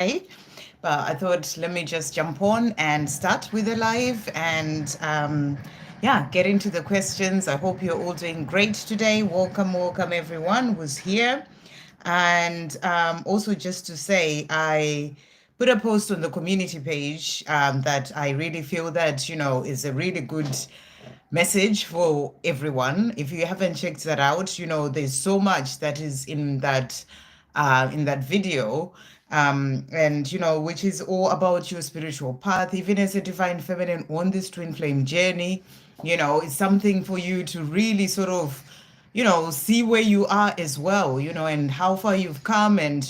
today, but I thought let me just jump on and start with the live and yeah, get into the questions. I hope you're all doing great today. Welcome, welcome everyone who's here. And also just to say, I put a post on the community page that I really feel that, is a really good message for everyone. If you haven't checked that out, there's so much that is in that video, and which is all about your spiritual path, even as a divine feminine on this twin flame journey. It's something for you to really sort of see where you are as well, and how far you've come, and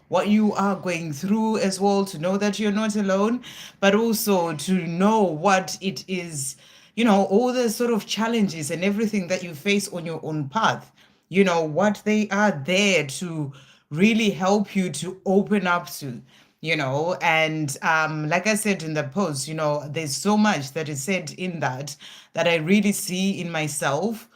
what you are going through as well, to know that you're not alone, but also to know what it is, all the sort of challenges and everything that you face on your own path, what they are there to really help you to open up to, and like I said in the post, there's so much that is said in that I really see in myself,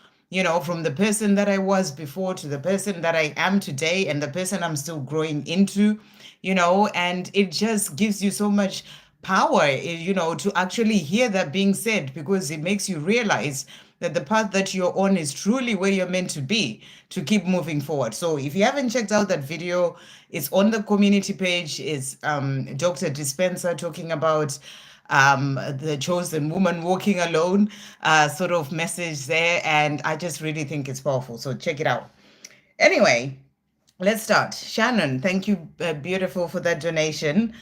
from the person that I was before to the person that I am today and the person I'm still growing into, and it just gives you so much power, to actually hear that being said, because it makes you realize that the path that you're on is truly where you're meant to be to keep moving forward. So if you haven't checked out that video, it's on the community page. It's Dr. Dispenser talking about the chosen woman walking alone sort of message there. And I just really think it's powerful. So check it out. Anyway, let's start. Shannon, thank you, beautiful, for that donation.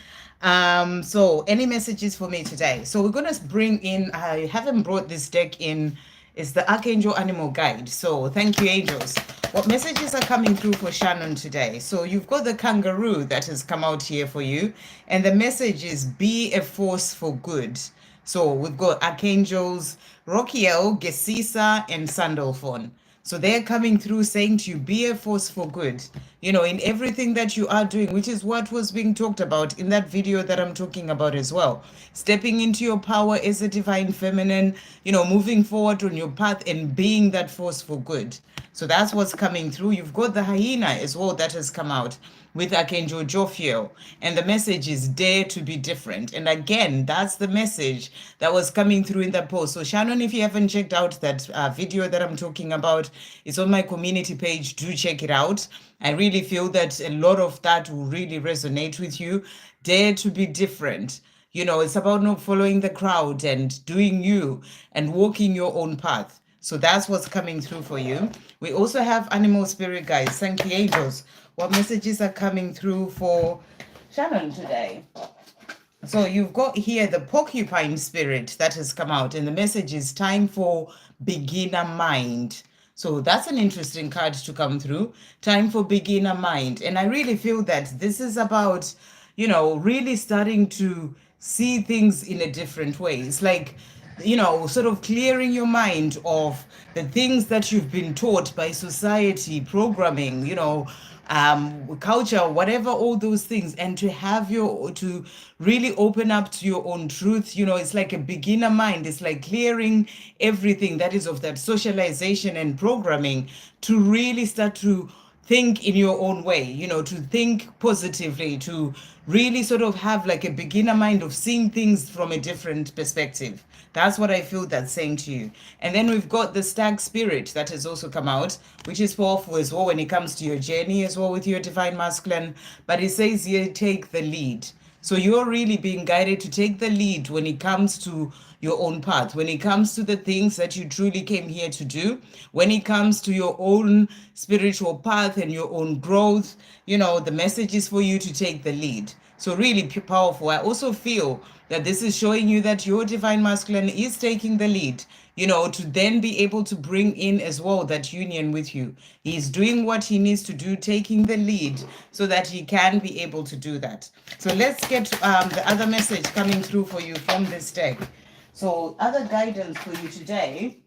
So any messages for me today? So we're going to bring in, I haven't brought this deck in, it's the Archangel Animal Guide. So thank you, angels. What messages are coming through for Shannon today? So you've got the kangaroo that has come out here for you. And the message is be a force for good. So we've got archangels Rokiel, Gesisa, and Sandalphon. So they're coming through saying to you, be a force for good, in everything that you are doing, which is what was being talked about in that video that I'm talking about as well. Stepping into your power as a divine feminine, moving forward on your path and being that force for good. So that's what's coming through. You've got the hyena as well that has come out with Archangel Jophiel. And the message is dare to be different. And again, that's the message that was coming through in that post. So Shannon, if you haven't checked out that video that I'm talking about, it's on my community page. Do check it out. I really feel that a lot of that will really resonate with you. Dare to be different. It's about not following the crowd and doing you and walking your own path. So that's what's coming through for you. We also have animal spirit guides. Thank you, angels. What messages are coming through for Shannon today? So you've got here the porcupine spirit that has come out, and the message is time for beginner mind. So that's an interesting card to come through. Time for beginner mind. And I really feel that this is about, really starting to see things in a different way. It's like, sort of clearing your mind of the things that you've been taught by society, programming, culture, whatever, all those things, and to really open up to your own truth. It's like a beginner mind. It's like clearing everything that is of that socialization and programming to really start to think in your own way, to think positively, to really sort of have like a beginner mind of seeing things from a different perspective. That's what I feel that's saying to you. And then we've got the stag spirit that has also come out, which is powerful as well when it comes to your journey as well with your divine masculine. But it says here, take the lead. So you're really being guided to take the lead when it comes to your own path, when it comes to the things that you truly came here to do, when it comes to your own spiritual path and your own growth. The message is for you to take the lead. So really powerful. I also feel that this is showing you that your divine masculine is taking the lead, to then be able to bring in as well that union with you. He's doing what he needs to do, taking the lead so that he can be able to do that. So let's get the other message coming through for you from this deck. So other guidance for you today,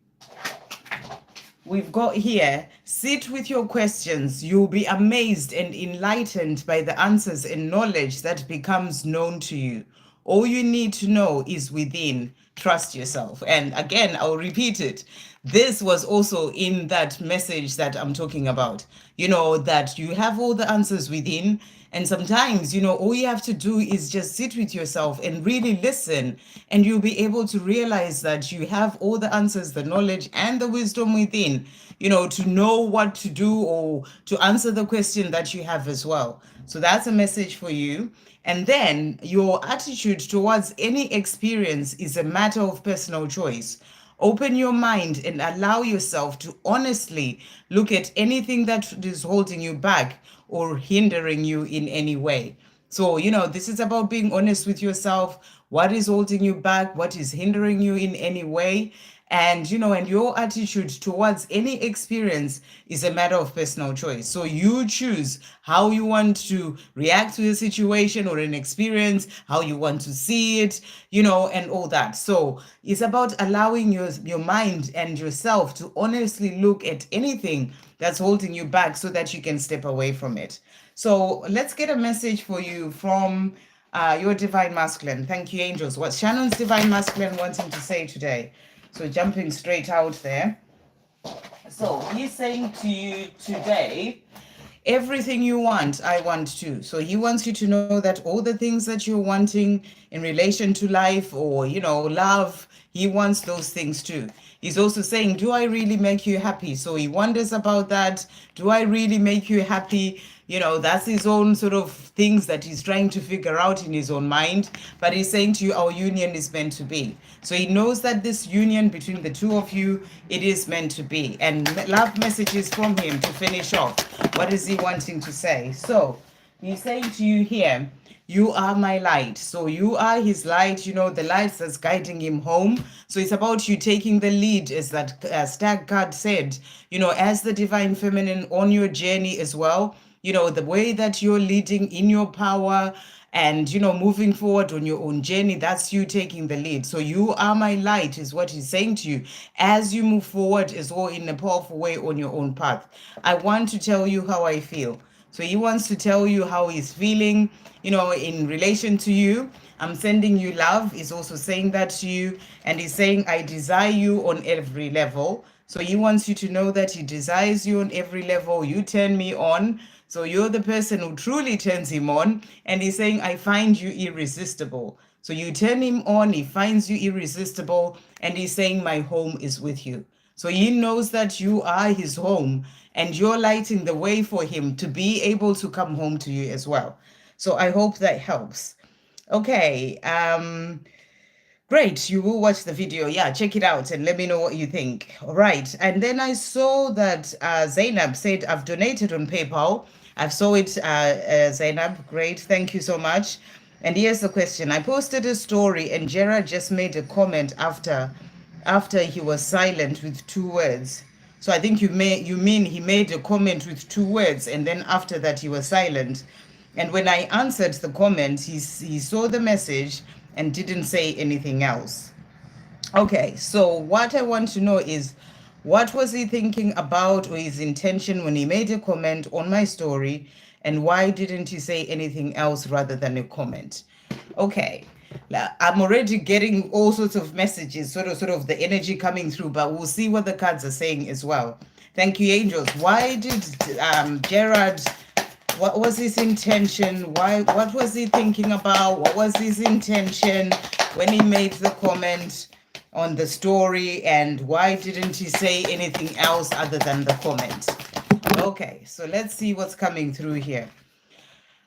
we've got here, sit with your questions. You'll be amazed and enlightened by the answers and knowledge that becomes known to you. All you need to know is within. Trust yourself. And again, I'll repeat it. This was also in that message that I'm talking about, that you have all the answers within, And sometimes, all you have to do is just sit with yourself and really listen, and you'll be able to realize that you have all the answers, the knowledge, and the wisdom within, to know what to do or to answer the question that you have as well. So that's a message for you. And then your attitude towards any experience is a matter of personal choice. Open your mind and allow yourself to honestly look at anything that is holding you back or hindering you in any way. So, this is about being honest with yourself. What is holding you back? What is hindering you in any way? And your attitude towards any experience is a matter of personal choice. So you choose how you want to react to a situation or an experience, how you want to see it, and all that. So it's about allowing your mind and yourself to honestly look at anything that's holding you back so that you can step away from it. So let's get a message for you from your divine masculine. Thank you, angels. What's Shannon's divine masculine wanting to say today? So jumping straight out there. So he's saying to you today, everything you want, I want too. So he wants you to know that all the things that you're wanting in relation to life or, love, he wants those things too. He's also saying, do I really make you happy? So he wonders about that. Do I really make you happy? That's his own sort of things that he's trying to figure out in his own mind. But he's saying to you, our union is meant to be. So he knows that this union between the two of you, it is meant to be. And love messages from him to finish off. What is he wanting to say? So he's saying to you here, you are my light. So you are his light, the light that's guiding him home. So it's about you taking the lead, as that stag card said, as the divine feminine on your journey as well. The way that you're leading in your power and, moving forward on your own journey, that's you taking the lead. So you are my light is what he's saying to you as you move forward as well in a powerful way on your own path. I want to tell you how I feel. So he wants to tell you how he's feeling, in relation to you. I'm sending you love. He's also saying that to you. And he's saying, I desire you on every level. So he wants you to know that he desires you on every level. You turn me on. So you're the person who truly turns him on. And he's saying, I find you irresistible. So you turn him on, he finds you irresistible. And he's saying, my home is with you. So he knows that you are his home and you're lighting the way for him to be able to come home to you as well. So I hope that helps. Okay. Great. You will watch the video. Yeah, check it out and let me know what you think. All right. And then I saw that Zainab said, I've donated on PayPal. I saw it, Zainab. Great. Thank you so much. And here's the question. I posted a story and Gerard just made a comment after he was silent with 2 words. So I think you mean he made a comment with 2 words and then after that he was silent. And when I answered the comment, he saw the message and didn't say anything else. Okay, so what I want to know is, what was he thinking about or his intention when he made a comment on my story, and why didn't he say anything else rather than a comment? Okay, I'm already getting all sorts of messages, sort of the energy coming through, but we'll see what the cards are saying as well. Thank you, angels. Why did Gerard, what was his intention? What was he thinking about? What was his intention when he made the comment on the story? And why didn't he say anything else other than the comment? Okay, so let's see what's coming through here.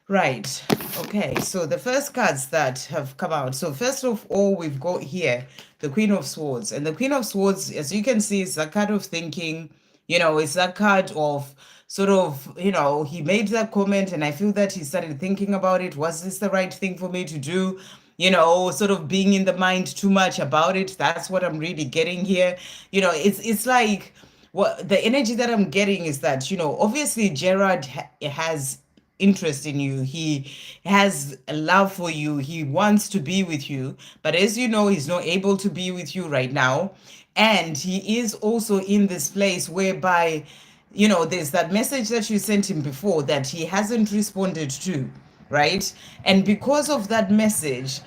Right. Okay, so the first cards that have come out. So first of all, we've got here the Queen of Swords. And the Queen of Swords, as you can see, is a card of thinking. It's a card of sort of, he made that comment and I feel that he started thinking about it. Was this the right thing for me to do? Sort of being in the mind too much about it. That's what I'm really getting here. It's like, what the energy that I'm getting is that, obviously Gerard has interest in you. He has a love for you. He wants to be with you. But as you know, he's not able to be with you right now. And he is also in this place whereby, there's that message that you sent him before that he hasn't responded to, right? And because of that message,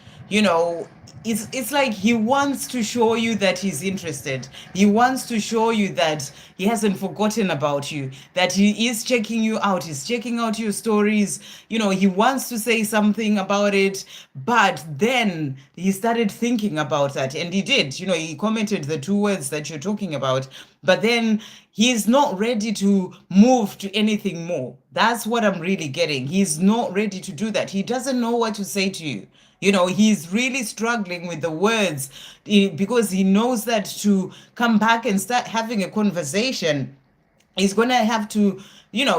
it's like he wants to show you that he's interested. He wants to show you that he hasn't forgotten about you, that he is checking you out, he's checking out your stories. He wants to say something about it, but then he started thinking about that, and he did. He commented the two words that you're talking about, but then he's not ready to move to anything more. That's what I'm really getting. He's not ready to do that. He doesn't know what to say to you. He's really struggling with the words, because he knows that to come back and start having a conversation, he's going to have to,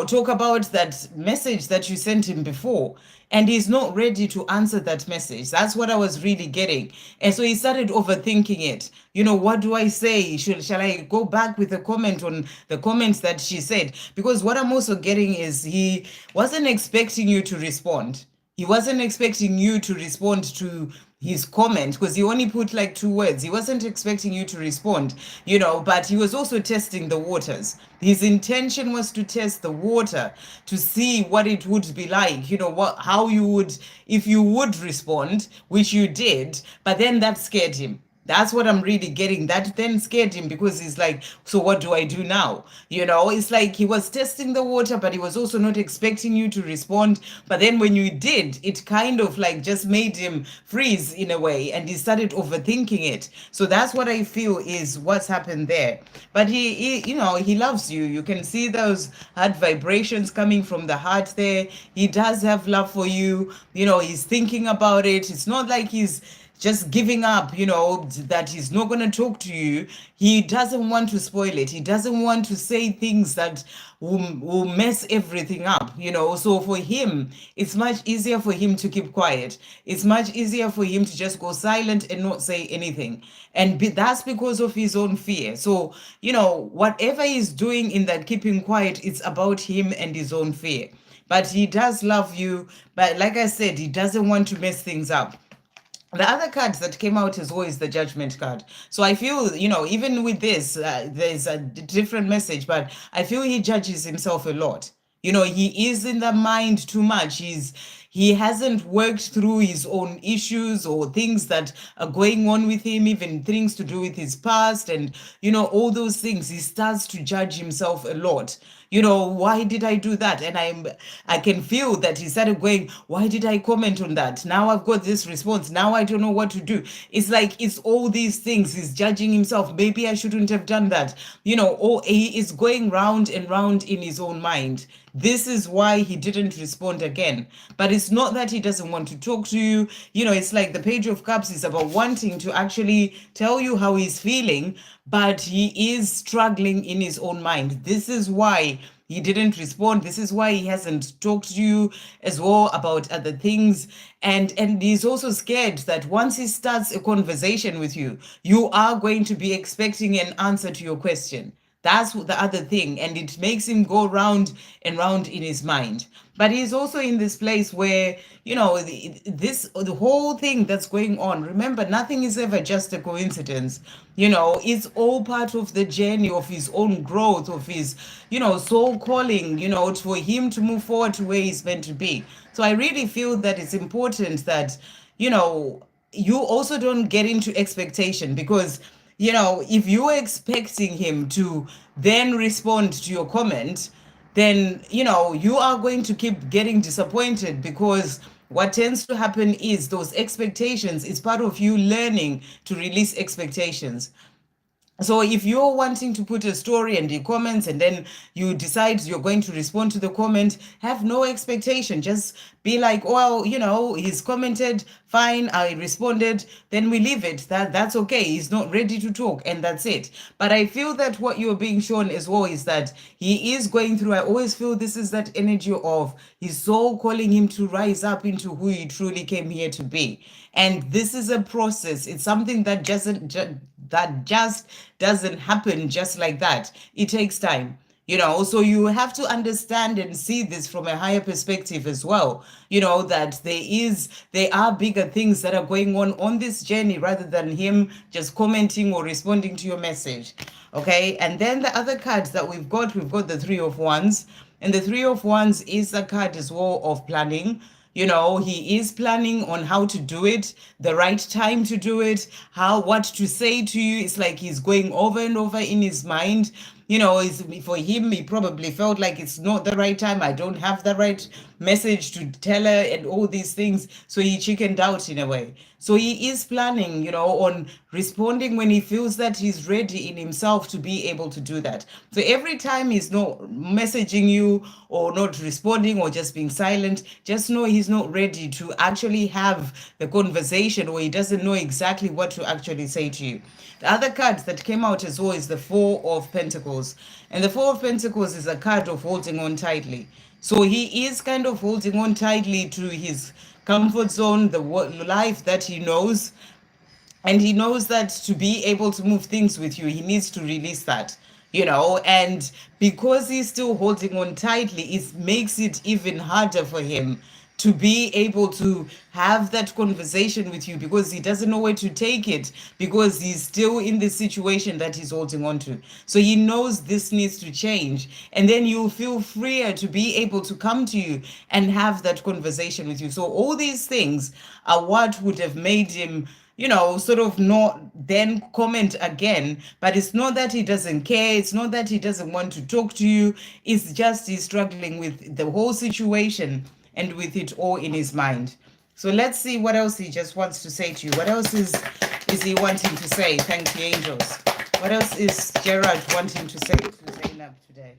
talk about that message that you sent him before. And he's not ready to answer that message. That's what I was really getting. And so he started overthinking it. What do I say? Shall I go back with a comment on the comments that she said? Because what I'm also getting is he wasn't expecting you to respond. He wasn't expecting you to respond to his comment, because he only put like two words. He wasn't expecting you to respond, but he was also testing the waters. His intention was to test the water, to see what it would be like, how you would, if you would respond, which you did, but then that scared him. That's what I'm really getting. That then scared him, because he's like, so what do I do now? It's like he was testing the water, but he was also not expecting you to respond. But then when you did, it kind of like just made him freeze in a way, and he started overthinking it. So that's what I feel is what's happened there. But he loves you. You can see those heart vibrations coming from the heart there. He does have love for you. He's thinking about it. It's not like he's just giving up, that he's not going to talk to you. He doesn't want to spoil it. He doesn't want to say things that will mess everything up, So for him, it's much easier for him to keep quiet. It's much easier for him to just go silent and not say anything. And that's because of his own fear. So, whatever he's doing in that keeping quiet, it's about him and his own fear. But he does love you. But like I said, he doesn't want to mess things up. The other cards that came out is always the Judgment card. So I feel, even with this, there's a different message, but I feel he judges himself a lot. He is in the mind too much. He hasn't worked through his own issues or things that are going on with him, even things to do with his past and, all those things. He starts to judge himself a lot. Why did I do that? And I can feel that he started going, why did I comment on that? Now I've got this response. Now I don't know what to do. It's like, it's all these things. He's judging himself. Maybe I shouldn't have done that. Or he is going round and round in his own mind. This is why he didn't respond again. But it's not that he doesn't want to talk to you. It's like the Page of Cups is about wanting to actually tell you how he's feeling, but he is struggling in his own mind. This is why he didn't respond. This is why he hasn't talked to you as well about other things. And he's also scared that once he starts a conversation with you, you are going to be expecting an answer to your question. That's the other thing. And it makes him go round and round in his mind. But he's also in this place where, the whole thing that's going on, remember, nothing is ever just a coincidence. It's all part of the journey of his own growth, of his, soul calling, for him to move forward to where he's meant to be. So I really feel that it's important that, you also don't get into expectation, because if you're expecting him to then respond to your comment, then, you are going to keep getting disappointed, because what tends to happen is those expectations is part of you learning to release expectations. So if you're wanting to put a story and he comments and then you decide you're going to respond to the comment, have no expectation. Just be like, well, he's commented, fine, I responded, then we leave it. That's okay. He's not ready to talk, and that's it. But I feel that what you're being shown as well is that he is going through, I always feel this is that energy of his soul calling him to rise up into who he truly came here to be. And this is a process. It's something that just doesn't happen just like that. It takes time. So you have to understand and see this from a higher perspective as well, that there are bigger things that are going on this journey, rather than him just commenting or responding to your message. Okay. And then the other cards that we've got the Three of Wands, and the Three of Wands is a card as well of planning. He is planning on how to do it, the right time to do it, what to say to you. It's like he's going over and over in his mind. For him, he probably felt like it's not the right time. I don't have the right message to tell her and all these things. So he chickened out in a way. So he is planning, on responding when he feels that he's ready in himself to be able to do that. So every time he's not messaging you or not responding or just being silent, just know he's not ready to actually have the conversation, or he doesn't know exactly what to actually say to you. The other card that came out as well is the Four of Pentacles. And the Four of Pentacles is a card of holding on tightly. So he is kind of holding on tightly to his comfort zone, the life that he knows. And he knows that to be able to move things with you, he needs to release that. And because he's still holding on tightly, it makes it even harder for him to be able to have that conversation with you, because he doesn't know where to take it, because he's still in the situation that he's holding on to. So he knows this needs to change, and then you'll feel freer to be able to come to you and have that conversation with you. So all these things are what would have made him sort of not then comment again. But it's not that he doesn't care. It's not that he doesn't want to talk to you. It's just he's struggling with the whole situation and with it all in his mind. So let's see what else he just wants to say to you. What else is he wanting to say? Thank you, angels. What else is Gerard wanting to say to Zainab today?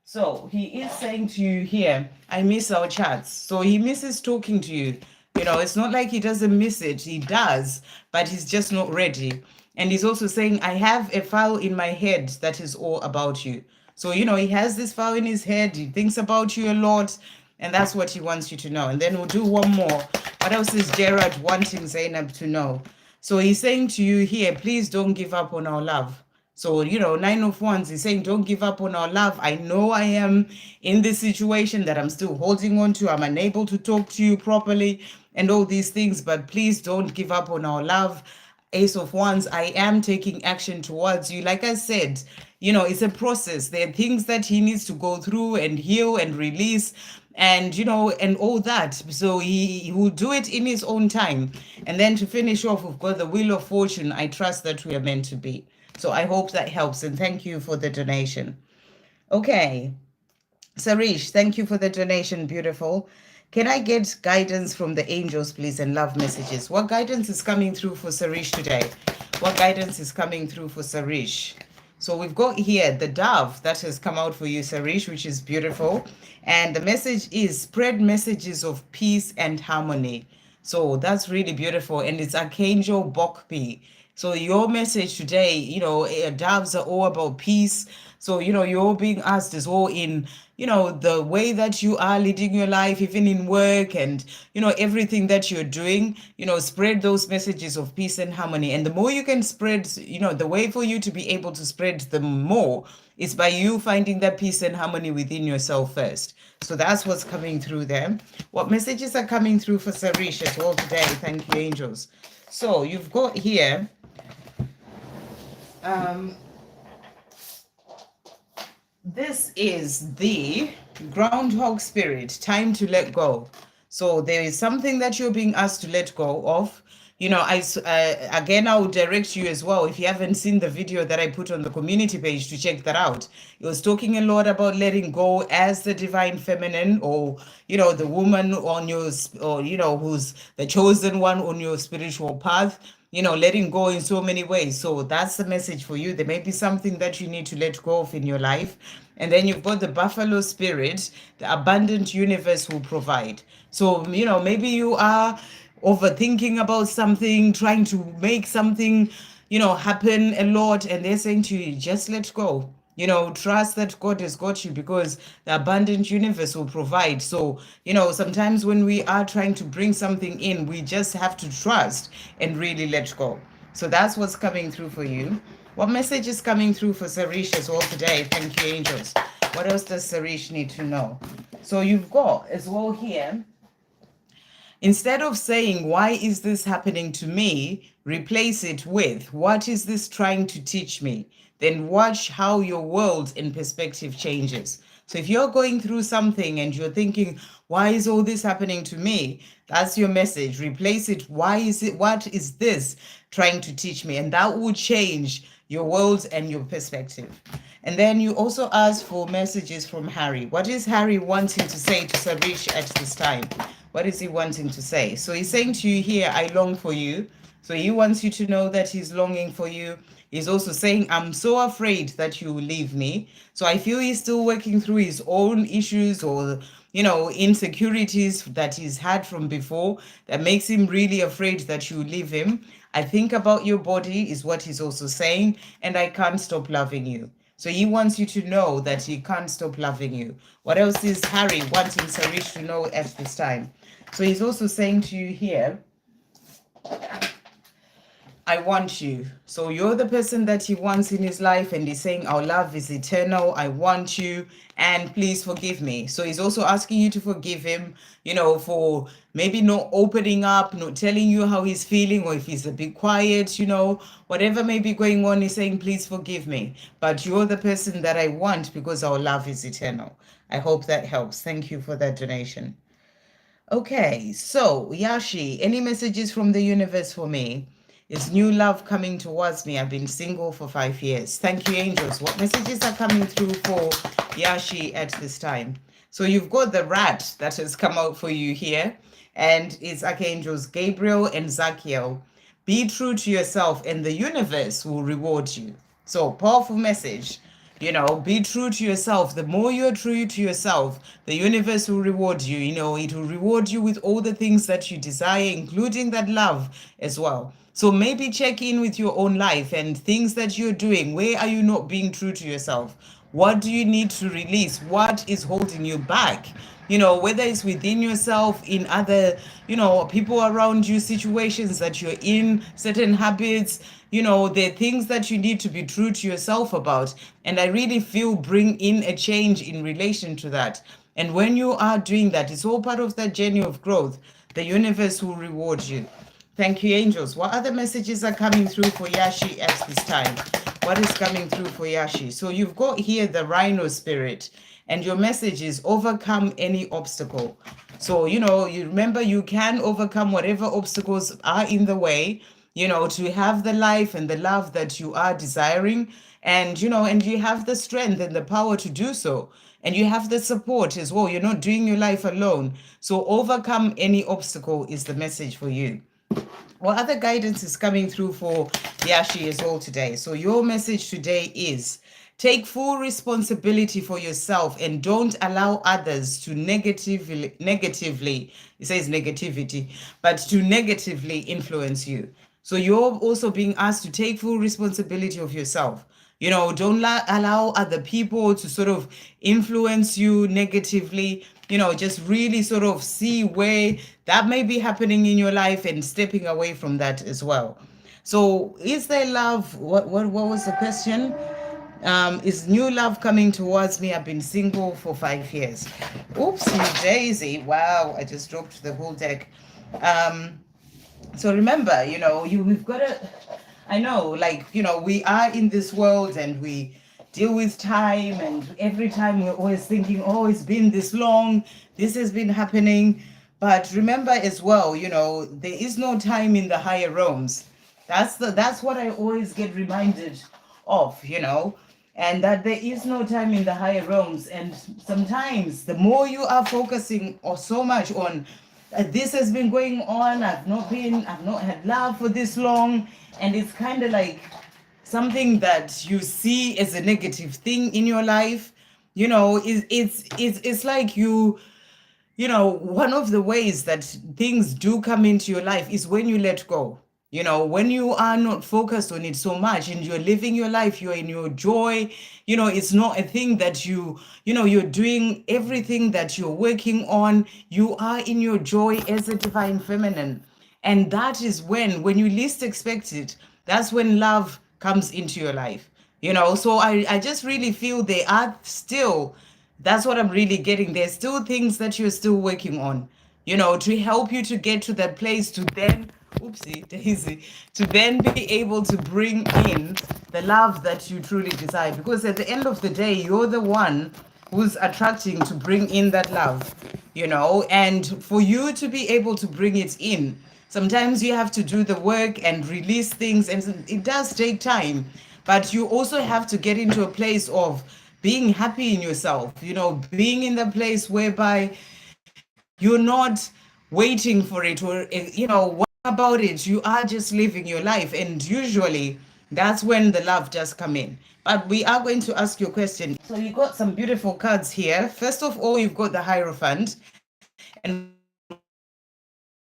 So he is saying to you here, I miss our chats. So he misses talking to you. It's not like he doesn't miss it. He does, but he's just not ready. And he's also saying, I have a file in my head that is all about you. So, he has this file in his head. He thinks about you a lot. And that's what he wants you to know. And then we'll do one more. What else is Gerard wanting Zainab to know? So he's saying to you here, please don't give up on our love. So, Nine of Wands is saying, don't give up on our love. I know I am in this situation that I'm still holding on to. I'm unable to talk to you properly and all these things, but please don't give up on our love. Ace of Wands, I am taking action towards you. Like I said, it's a process. There are things that he needs to go through and heal and release and, and all that. So he will do it in his own time. And then to finish off, we've got the Wheel of Fortune. I trust that we are meant to be. So I hope that helps, and thank you for the donation. Okay, Sarish, thank you for the donation, beautiful. Can I get guidance from the angels, please, and love messages? What guidance is coming through for Sarish today? What guidance is coming through for Sarish? So we've got here the dove that has come out for you, Sarish, which is beautiful. And the message is spread messages of peace and harmony. So that's really beautiful. And it's Archangel Bokpi. So your message today, doves are all about peace. So, you're being asked as well in, the way that you are leading your life, even in work and, everything that you're doing, spread those messages of peace and harmony. And the more you can spread, the way for you to be able to spread them more is by you finding that peace and harmony within yourself first. So that's what's coming through there. What messages are coming through for Sarish as well today? Thank you, angels. So you've got here, this is the groundhog spirit, time to let go. So there is something that you're being asked to let go of. Again, I will direct you as well, if you haven't seen the video that I put on the community page, to check that out. It was talking a lot about letting go as the divine feminine, or, the woman on your, or, who's the chosen one on your spiritual path. Letting go in so many ways. So that's the message for you. There may be something that you need to let go of in your life. And then you've got the buffalo spirit, the abundant universe will provide. So, maybe you are overthinking about something, trying to make something, happen a lot. And they're saying to you, just let go. Trust that God has got you, because the abundant universe will provide. So, sometimes when we are trying to bring something in, we just have to trust and really let go. So that's what's coming through for you. What message is coming through for Sarish as well today? Thank you, angels. What else does Sarish need to know? So you've got as well here, instead of saying, why is this happening to me? Replace it with, what is this trying to teach me? Then watch how your world in perspective changes. So if you're going through something and you're thinking, why is all this happening to me? That's your message. Replace it. Why is it? What is this trying to teach me? And that will change your world and your perspective. And then you also ask for messages from Harry. What is Harry wanting to say to Sarish at this time? What is he wanting to say? So he's saying to you here, I long for you. So he wants you to know that he's longing for you. He's also saying, I'm so afraid that you will leave me. So I feel he's still working through his own issues or, insecurities that he's had from before that makes him really afraid that you leave him. I think about your body is what he's also saying, and I can't stop loving you. So he wants you to know that he can't stop loving you. What else is Harry wanting Sarish to know at this time? So he's also saying to you here, I want you. So you're the person that he wants in his life, and he's saying, our love is eternal. I want you, and please forgive me. So he's also asking you to forgive him, for maybe not opening up, not telling you how he's feeling, or if he's a bit quiet, whatever may be going on, he's saying, please forgive me. But you're the person that I want because our love is eternal. I hope that helps. Thank you for that donation. Okay, so Yashi, any messages from the universe for me? Is new love coming towards me? I've been single for 5 years. Thank you, angels. What messages are coming through for Yashi at this time? So you've got the rat that has come out for you here, and it's archangels Gabriel and Zachiel. Be true to yourself, and the universe will reward you. So powerful message. Be true to yourself. The more you're true to yourself, the universe will reward you. It will reward you with all the things that you desire, including that love as well. So maybe check in with your own life and things that you're doing. Where are you not being true to yourself? What do you need to release? What is holding you back? Whether it's within yourself, in other, people around you, situations that you're in, certain habits, there are things that you need to be true to yourself about. And I really feel bring in a change in relation to that. And when you are doing that, it's all part of that journey of growth. The universe will reward you. Thank you, angels. What other messages are coming through for Yashi at this time? What is coming through for Yashi? So you've got here the rhino spirit, and your message is overcome any obstacle. So, you remember you can overcome whatever obstacles are in the way, to have the life and the love that you are desiring. And, and you have the strength and the power to do so. And you have the support as well. You're not doing your life alone. So overcome any obstacle is the message for you. What other guidance is coming through for Yashi as well today? So your message today is take full responsibility for yourself and don't allow others to negatively, it says negativity, but to negatively influence you. So you're also being asked to take full responsibility of yourself. Don't allow other people to sort of influence you negatively. Just really sort of see where that may be happening in your life and stepping away from that as well. So is there love? What was the question? Is new love coming towards me? I've been single for 5 years. Oopsie daisy. Wow, I just dropped the whole deck. So remember, we've got to, I know, we are in this world and we deal with time, and every time we're always thinking, oh, it's been this long, this has been happening. But remember as well, there is no time in the higher realms. That's what I always get reminded of, and that there is no time in the higher realms. And sometimes the more you are focusing or so much on this has been going on, I've not had love for this long, and it's kind of like something that you see as a negative thing in your life, it's like one of the ways that things do come into your life is when you let go. When you are not focused on it so much and you're living your life, you're in your joy, it's not a thing that you're doing everything that you're working on. You are in your joy as a divine feminine. And that is when you least expect it, that's when love comes into your life. So I just really feel they are still, that's what I'm really getting. There's still things that you're still working on, to help you to get to that place to then, oopsie daisy, to then be able to bring in the love that you truly desire. Because at the end of the day, you're the one who's attracting to bring in that love, and for you to be able to bring it in, sometimes you have to do the work and release things, and it does take time, but you also have to get into a place of being happy in yourself, being in the place whereby you're not waiting for it, or what about it, you are just living your life, and usually that's when the love does come in. But we are going to ask you a question. So you got some beautiful cards here. First of all, you've got the Hierophant, and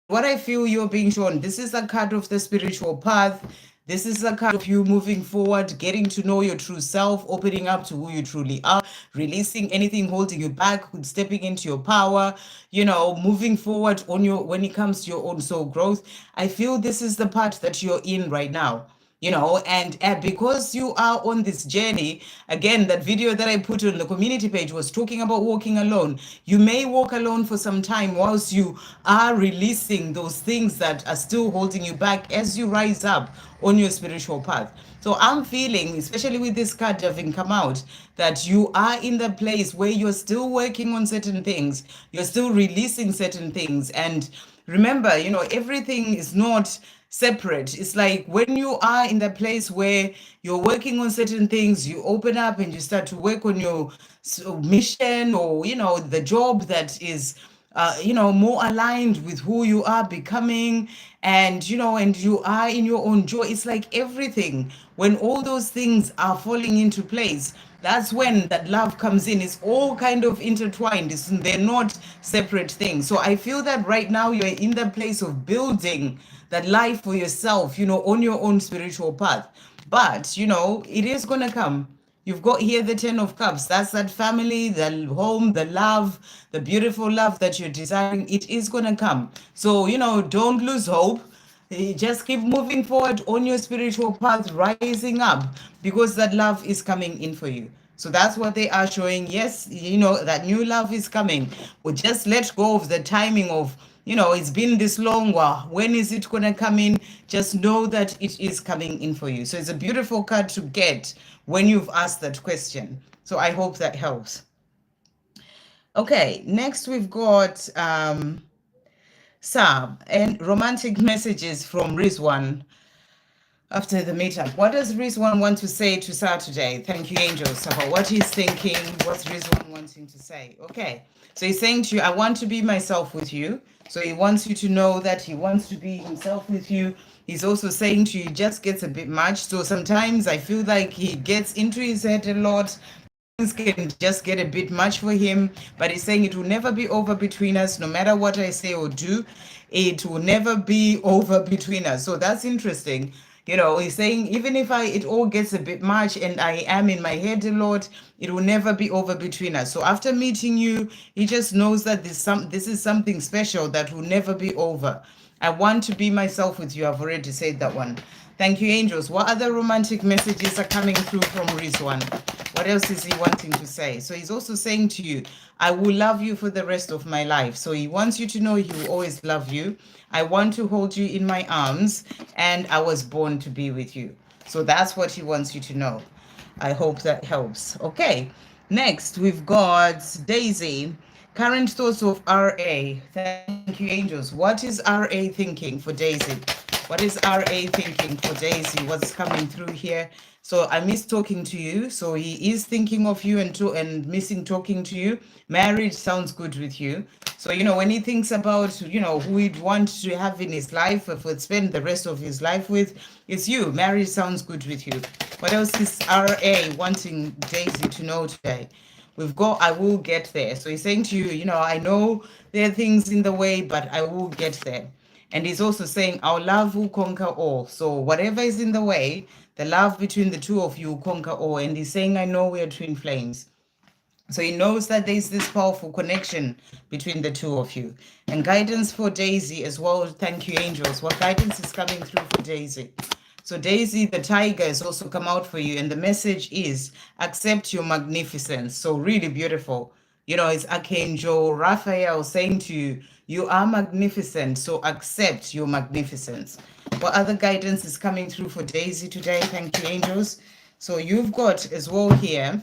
what I feel you're being shown, this is a card of the spiritual path. This is a card of you moving forward, getting to know your true self, opening up to who you truly are, releasing anything holding you back, stepping into your power, moving forward on your when it comes to your own soul growth. I feel this is the part that you're in right now. And because you are on this journey, again, that video that I put on the community page was talking about walking alone. You may walk alone for some time whilst you are releasing those things that are still holding you back as you rise up on your spiritual path. So I'm feeling, especially with this card having come out, that you are in the place where you're still working on certain things, you're still releasing certain things. And remember, everything is not separate. It's like when you are in the place where you're working on certain things, you open up and you start to work on your mission, or the job that is more aligned with who you are becoming, and you are in your own joy. It's like everything, when all those things are falling into place, that's when that love comes in. It's all kind of intertwined. They're not separate things. So I feel that right now you're in the place of building that life for yourself, on your own spiritual path. But, it is going to come. You've got here the Ten of Cups. That's that family, the home, the love, the beautiful love that you're desiring. It is going to come. So, don't lose hope. Just keep moving forward on your spiritual path, rising up, because that love is coming in for you. So that's what they are showing. Yes, that new love is coming. But just let go of the timing of, it's been this long. Wow, when is it going to come in? Just know that it is coming in for you. So it's a beautiful card to get when you've asked that question. So I hope that helps. Okay, next we've got Sam and romantic messages from Rizwan after the meetup. What does Rizwan want to say to Sa today? Thank you, Angel. So what he's thinking, what's Rizwan wanting to say? Okay, so he's saying to you, I want to be myself with you. So he wants you to know that he wants to be himself with you. He's also saying to you, it just gets a bit much. So sometimes I feel like he gets into his head a lot. Things can just get a bit much for him, but he's saying it will never be over between us. No matter what I say or do, it will never be over between us. So that's interesting. He's saying even if it all gets a bit much and I am in my head a lot, it will never be over between us. So after meeting you, he just knows that this is something special that will never be over. I want to be myself with you. I've already said that one. Thank you, angels. What other romantic messages are coming through from Rizwan? What else is he wanting to say? So he's also saying to you, I will love you for the rest of my life. So he wants you to know he will always love you. I want to hold you in my arms, and I was born to be with you. So that's what he wants you to know. I hope that helps. Okay, next we've got Daisy. Current thoughts of RA. Thank you, angels. What is RA thinking for Daisy? What is RA thinking for Daisy? What's coming through here? So I miss talking to you. So he is thinking of you and missing talking to you. Marriage sounds good with you. So, when he thinks about, who he'd want to have in his life, if he'd spend the rest of his life with, it's you. Marriage sounds good with you. What else is RA wanting Daisy to know today? We've got, I will get there. So he's saying to you, I know there are things in the way, but I will get there. And he's also saying, our love will conquer all. So whatever is in the way, the love between the two of you will conquer all. And he's saying, I know we are twin flames. So he knows that there's this powerful connection between the two of you. And guidance for Daisy as well. Thank you, angels. What guidance is coming through for Daisy? So Daisy, the tiger, has also come out for you. And the message is, accept your magnificence. So really beautiful. It's Archangel Raphael saying to you, you are magnificent. So accept your magnificence. What other guidance is coming through for Daisy today? Thank you, angels. So you've got as well here,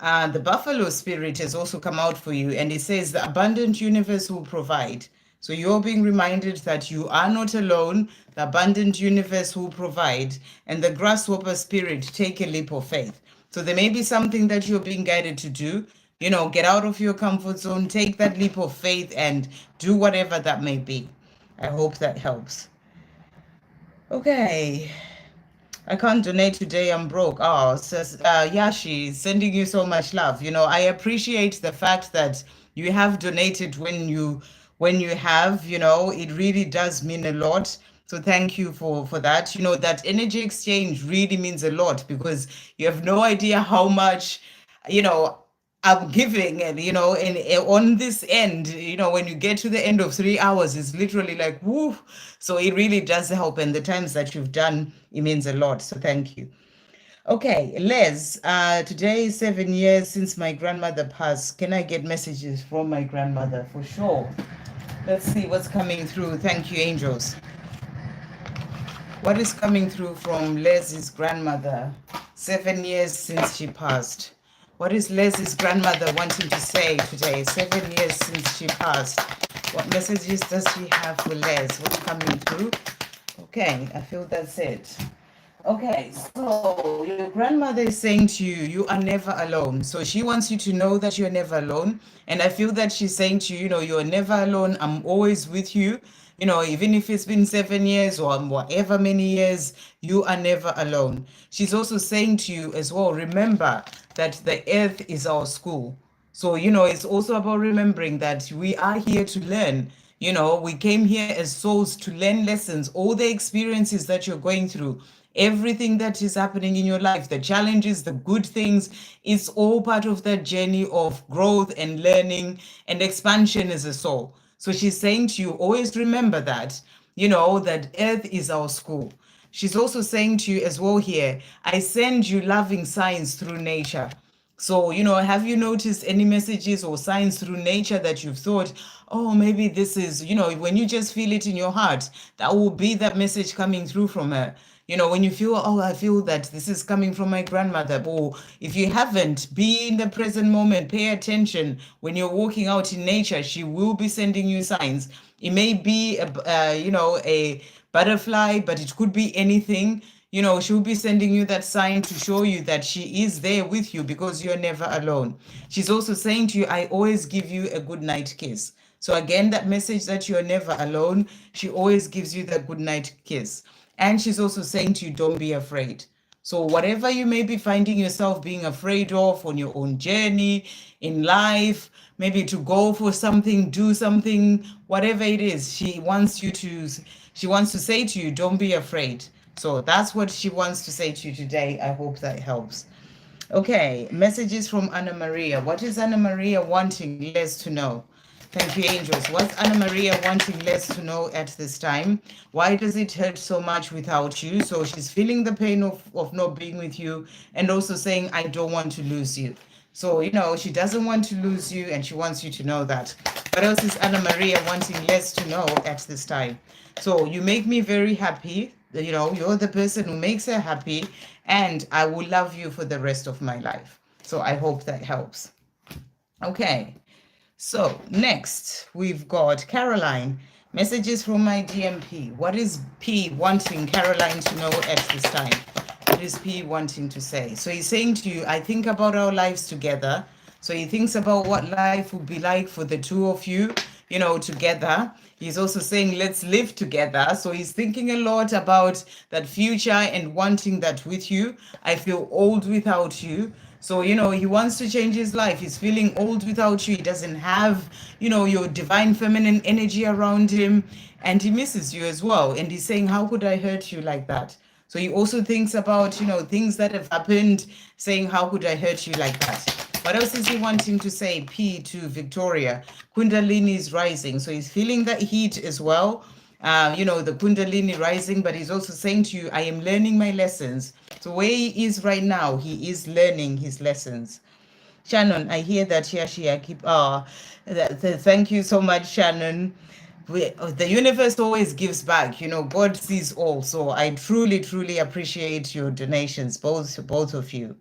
The buffalo spirit has also come out for you, and it says the abundant universe will provide. So you're being reminded that you are not alone. The abundant universe will provide, and the grasshopper spirit, take a leap of faith. So there may be something that you're being guided to do. Get out of your comfort zone, take that leap of faith, and do whatever that may be. I hope that helps. Okay. I can't donate today. I'm broke. Oh, says Yashi, sending you so much love. I appreciate the fact that you have donated when you have. It really does mean a lot. So thank you for that. That energy exchange really means a lot because you have no idea how much, you know, I'm giving, and on this end, when you get to the end of 3 hours, it's literally like woo. So it really does help, and the times that you've done, it means a lot. So thank you. Okay, Les, today is 7 years since my grandmother passed. Can I get messages from my grandmother? For sure. Let's see what's coming through. Thank you, angels. What is coming through from Les's grandmother? 7 years since she passed. What is Les's grandmother wanting to say today? 7 years since she passed. What messages does she have for Les? What's coming through? Okay, I feel that's it. Okay, so your grandmother is saying to you, you are never alone. So she wants you to know that you're never alone. And I feel that she's saying to you, you're never alone. I'm always with you. Even if it's been 7 years or whatever many years, you are never alone. She's also saying to you as well, remember that the earth is our school. So, it's also about remembering that we are here to learn. We came here as souls to learn lessons, all the experiences that you're going through, everything that is happening in your life, the challenges, the good things, it's all part of that journey of growth and learning and expansion as a soul. So she's saying to you, always remember that, that earth is our school. She's also saying to you as well here, I send you loving signs through nature. So, have you noticed any messages or signs through nature that you've thought, oh, maybe this is, when you just feel it in your heart, that will be that message coming through from her. When you feel, oh, I feel that this is coming from my grandmother. Or if you haven't, be in the present moment, pay attention. When you're walking out in nature, she will be sending you signs. It may be, a butterfly, but it could be anything. She'll be sending you that sign to show you that she is there with you because you're never alone. She's also saying to you, I always give you a good night kiss. So again, that message that you're never alone, she always gives you that good night kiss. And she's also saying to you, don't be afraid. So whatever you may be finding yourself being afraid of on your own journey in life, maybe to go for something, do something, whatever it is, she wants to say to you, don't be afraid. So that's what she wants to say to you today. I hope that helps. Okay, messages from Anna Maria. What is Anna Maria wanting Les to know? Thank you, angels. What's Anna Maria wanting Les to know at this time? Why does it hurt so much without you? So she's feeling the pain of not being with you and also saying, I don't want to lose you. So, she doesn't want to lose you and she wants you to know that. What else is Anna Maria wanting Les to know at this time? So you make me very happy. You're the person who makes her happy and I will love you for the rest of my life. So I hope that helps. Okay. So next we've got Caroline. Messages from my DMP. What is P wanting Caroline to know at this time? What is P wanting to say? So he's saying to you, I think about our lives together. So he thinks about what life would be like for the two of you, together. He's also saying, let's live together. So he's thinking a lot about that future and wanting that with you. I feel old without you. So, he wants to change his life. He's feeling old without you. He doesn't have, your divine feminine energy around him. And he misses you as well. And he's saying, how could I hurt you like that? So he also thinks about, things that have happened, saying, how could I hurt you like that? What else is he wanting to say? P to Victoria. Kundalini is rising. So he's feeling that heat as well. The Kundalini rising, but he's also saying to you, I am learning my lessons. So where he is right now, he is learning his lessons. Shannon, I hear that Yashi, I keep, thank you so much, Shannon. The universe always gives back, God sees all. So I truly, truly appreciate your donations, both of you.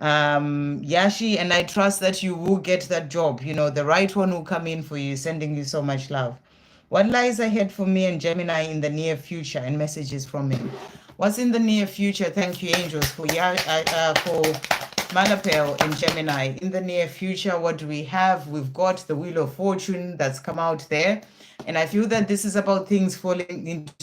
Yashi, and I trust that you will get that job. You know, the right one will come in for you, sending you so much love. What lies ahead for me and Gemini in the near future? And messages from him. What's in the near future? Thank you, angels, for Malapel and Gemini. In the near future, what do we have? We've got the Wheel of Fortune that's come out there. And I feel that this is about things falling into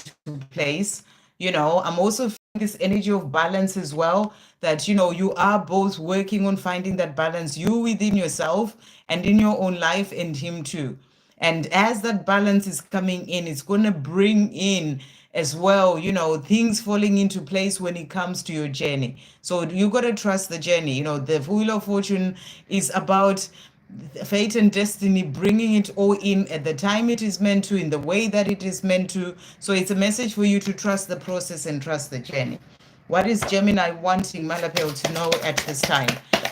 place. You know, I'm also feeling this energy of balance as well, that, you know, you are both working on finding that balance, you within yourself and in your own life, and him too. And as that balance is coming in, it's going to bring in as well, you know, things falling into place when it comes to your journey. So you got to trust the journey. You know, the Wheel of Fortune is about fate and destiny bringing it all in at the time it is meant to, in the way that it is meant to. So it's a message for you to trust the process and trust the journey. What is Gemini wanting Malapel to know at this time?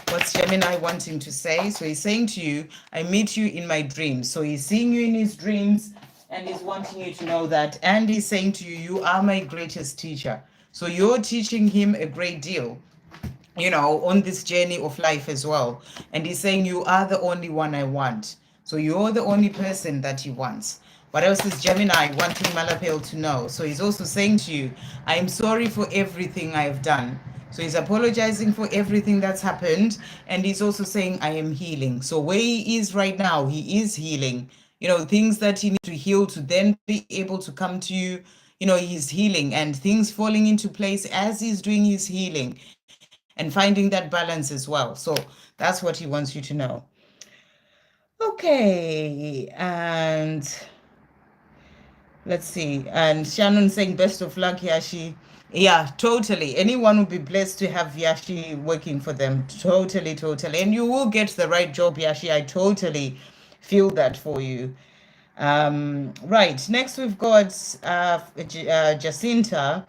What's Gemini wanting to say? So he's saying to you, I meet you in my dreams. So he's seeing you in his dreams and he's wanting you to know that. And he's saying to you, you are my greatest teacher. So you're teaching him a great deal, you know, on this journey of life as well. And he's saying, you are the only one I want. So you're the only person that he wants. What else is Gemini wanting Malapel to know? So he's also saying to you, I am sorry for everything I've done. So he's apologizing for everything that's happened. And he's also saying, I am healing. So where he is right now, he is healing. You know, things that he needs to heal to then be able to come to you. You know, he's healing and things falling into place as he's doing his healing and finding that balance as well. So that's what he wants you to know. Okay, and let's see. And Shannon saying, best of luck, Yashi. Yeah, totally. Anyone would be blessed to have Yashi working for them. Totally, totally. And you will get the right job, Yashi. I totally feel that for you. Right. Next, we've got Jacinta.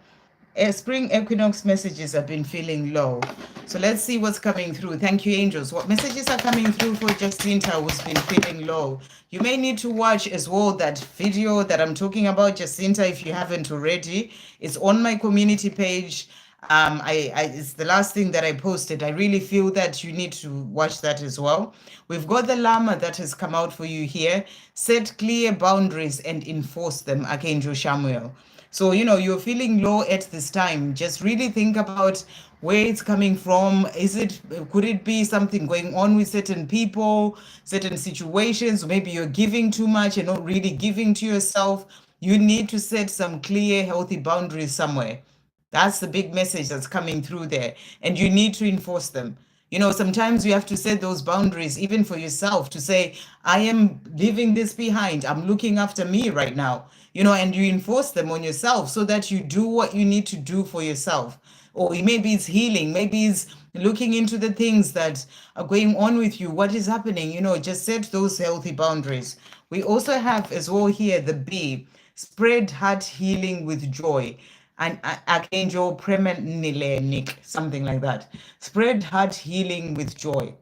Spring equinox messages have been feeling low. So let's see what's coming through. Thank you, angels. What messages are coming through for Jacinta who's been feeling low? You may need to watch as well that video that I'm talking about, Jacinta, if you haven't already. It's on my community page. It's the last thing that I posted. I really feel that you need to watch that as well. We've got the llama that has come out for you here. Set clear boundaries and enforce them, Archangel Samuel. So, you know, you're feeling low at this time. Just really think about where it's coming from. Could it be something going on with certain people, certain situations? Maybe you're giving too much and not really giving to yourself. You need to set some clear, healthy boundaries somewhere. That's the big message that's coming through there. And you need to enforce them. You know, sometimes you have to set those boundaries, even for yourself, to say, I am leaving this behind. I'm looking after me right now. You know, and you enforce them on yourself so that you do what you need to do for yourself. Or maybe it's healing, maybe it's looking into the things that are going on with you. What is happening? You know, just set those healthy boundaries. We also have as well here the B, spread heart healing with joy. And Archangel Preminilenik, something like that. Spread heart healing with joy.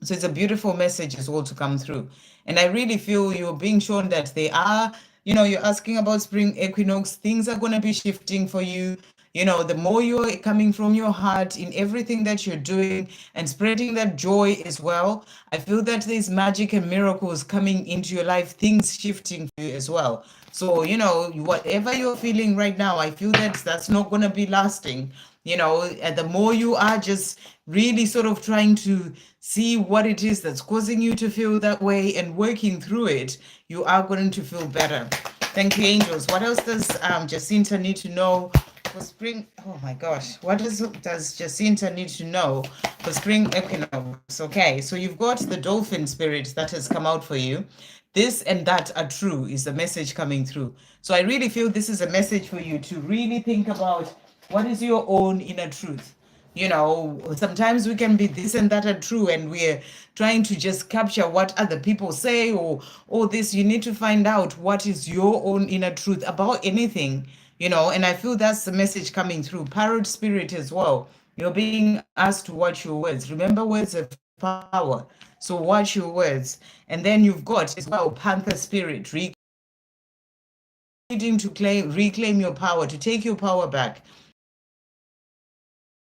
So it's a beautiful message as well to come through. And I really feel you're being shown that they are, you know, you're asking about spring equinox, things are going to be shifting for you. You know, the more you're coming from your heart in everything that you're doing and spreading that joy as well, I feel that there's magic and miracles coming into your life, things shifting for you as well. So, you know, whatever you're feeling right now, I feel that that's not going to be lasting. You know, and the more you are just really sort of trying to see what it is that's causing you to feel that way and working through it, you are going to feel better. Thank you, angels. What else does Jacinta need to know for spring? Oh my gosh. What does Jacinta need to know for spring equinox? Okay, so you've got the dolphin spirit that has come out for you. This and that are true is the message coming through. So I really feel this is a message for you to really think about what is your own inner truth. You know, sometimes we can be this and that are true, and we're trying to just capture what other people say or this. You need to find out what is your own inner truth about anything, you know, and I feel that's the message coming through. Parrot spirit as well. You're being asked to watch your words. Remember, words have power. So watch your words. And then you've got as well Panther spirit, needing to reclaim your power, to take your power back.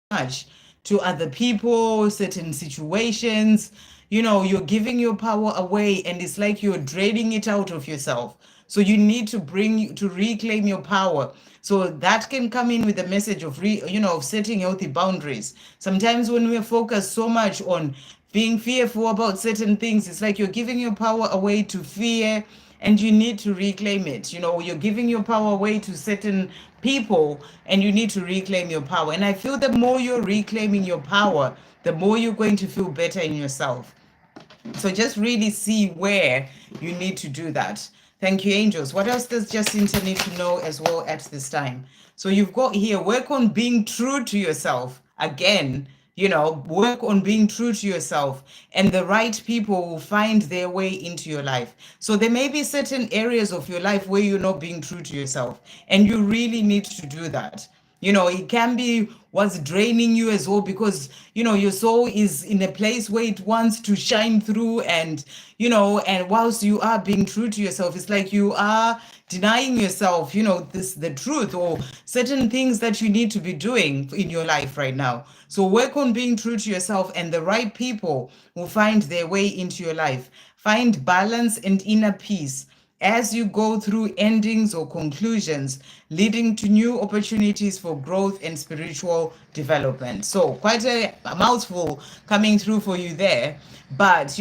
Much to other people, certain situations. You're giving your power away, and it's like you're draining it out of yourself. So you need to reclaim your power. So that can come in with a message of of setting healthy boundaries. Sometimes when we're focused so much on being fearful about certain things, it's like you're giving your power away to fear, and you need to reclaim it. You're giving your power away to certain people, and you need to reclaim your power. And I feel the more you're reclaiming your power, the more you're going to feel better in yourself. So just really see where you need to do that. Thank you, angels. What else does Jacinta need to know as well at this time? So you've got here, work on being true to yourself. Again, work on being true to yourself, and the right people will find their way into your life. So there may be certain areas of your life where you're not being true to yourself, and you really need to do that. It can be what's draining you as well, because your soul is in a place where it wants to shine through, and and whilst you are being true to yourself, it's like you are denying yourself the truth, or certain things that you need to be doing in your life right now. So work on being true to yourself, and the right people will find their way into your life. Find balance and inner peace as you go through endings or conclusions, leading to new opportunities for growth and spiritual development. So, quite a mouthful coming through for you there. But,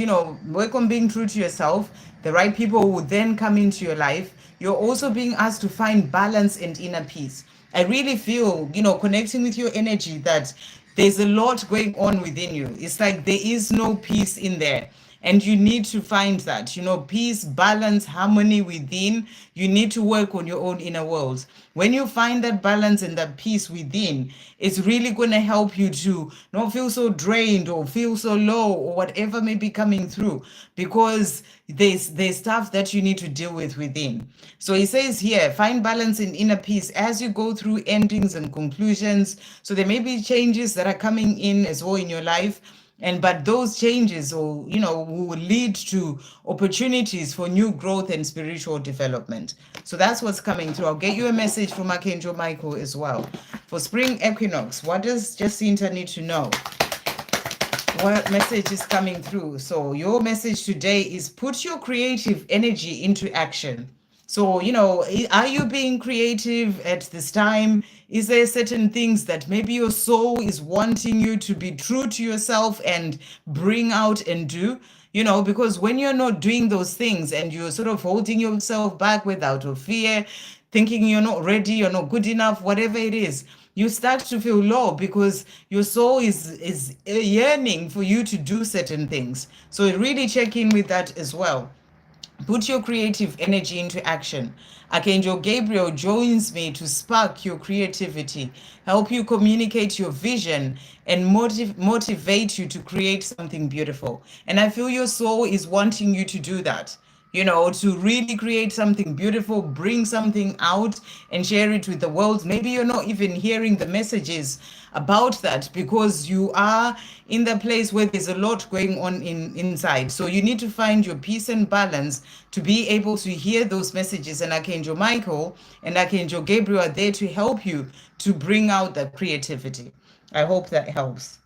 work on being true to yourself. The right people will then come into your life. You're also being asked to find balance and inner peace. I really feel, connecting with your energy, that there's a lot going on within you. It's like there is no peace in there. And you need to find that, peace, balance, harmony within. You need to work on your own inner world. When you find that balance and that peace within, it's really going to help you to not feel so drained or feel so low or whatever may be coming through, because there's stuff that you need to deal with within. So he says here, find balance in inner peace as you go through endings and conclusions. So there may be changes that are coming in as well in your life, but those changes will lead to opportunities for new growth and spiritual development. So that's what's coming through. I'll get you a message from Archangel Michael as well. For spring equinox, what does Jacinta need to know? What message is coming through? So your message today is put your creative energy into action. So, are you being creative at this time? Is there certain things that maybe your soul is wanting you to be true to yourself and bring out and do? Because when you're not doing those things and you're sort of holding yourself back without a fear, thinking you're not ready, you're not good enough, whatever it is, you start to feel low because your soul is yearning for you to do certain things. So really check in with that as well. Put your creative energy into action. Archangel Gabriel joins me to spark your creativity, help you communicate your vision, and motivate you to create something beautiful. And I feel your soul is wanting you to do that. To really create something beautiful, bring something out and share it with the world. Maybe you're not even hearing the messages about that because you are in the place where there's a lot going on inside. So you need to find your peace and balance to be able to hear those messages. And Archangel Michael and Archangel Gabriel are there to help you to bring out that creativity. I hope that helps.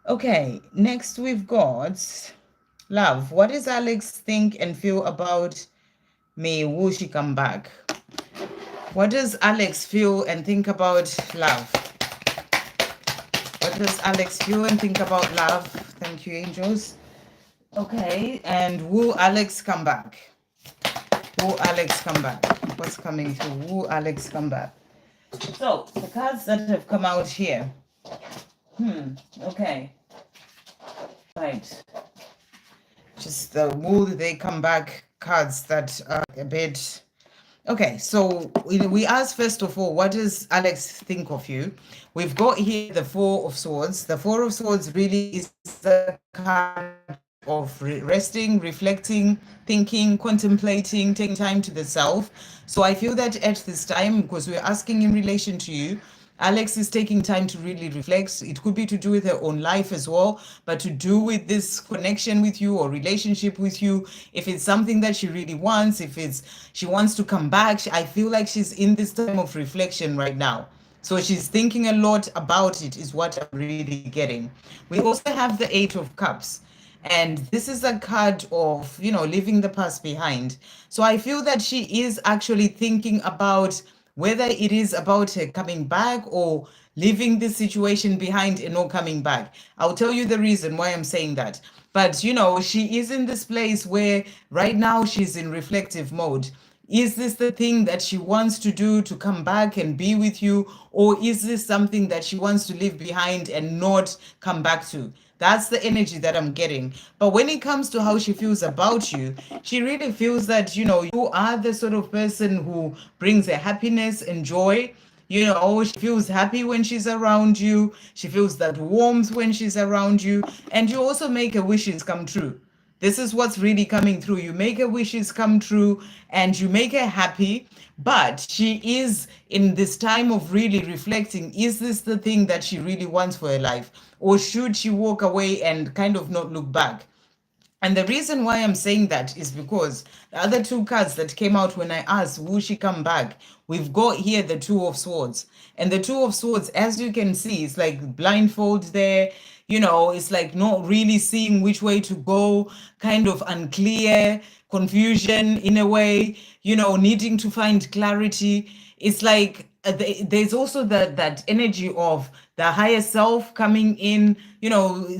Okay, next we've got love. What does Alex think and feel about me? Will she come back? What does Alex feel and think about love? What does Alex feel and think about love? Thank you, angels. Okay, and will Alex come back? Will Alex come back? What's coming through? Will Alex come back? So, the cards that have come out here. Okay. Right. Just the will they come back cards that are a bit okay. So we asked first of all, what does Alex think of you? We've got here the Four of Swords. The Four of Swords really is the card of resting, reflecting, thinking, contemplating, taking time to the self. So I feel that at this time, because we're asking in relation to you, Alex is taking time to really reflect. It could be to do with her own life as well, but to do with this connection with you or relationship with you. If it's something that she really wants, if it's she wants to come back, I feel like she's in this time of reflection right now. So she's thinking a lot about it, is what I'm really getting. We also have the Eight of Cups. And this is a card of, leaving the past behind. So I feel that she is actually thinking about whether it is about her coming back or leaving this situation behind and not coming back. I'll tell you the reason why I'm saying that. But, she is in this place where right now she's in reflective mode. Is this the thing that she wants to do to come back and be with you? Or is this something that she wants to leave behind and not come back to? That's the energy that I'm getting. But when it comes to how she feels about you, she really feels that, you are the sort of person who brings her happiness and joy. She feels happy when she's around you. She feels that warmth when she's around you. And you also make her wishes come true. This is what's really coming through. You make her wishes come true and you make her happy. But she is in this time of really reflecting, is this the thing that she really wants for her life? Or should she walk away and kind of not look back? And the reason why I'm saying that is because the other two cards that came out when I asked, will she come back? We've got here the Two of Swords. And the Two of Swords, as you can see, it's like blindfold there. It's like not really seeing which way to go, kind of unclear, confusion in a way, needing to find clarity. It's like there's also that energy of the higher self coming in,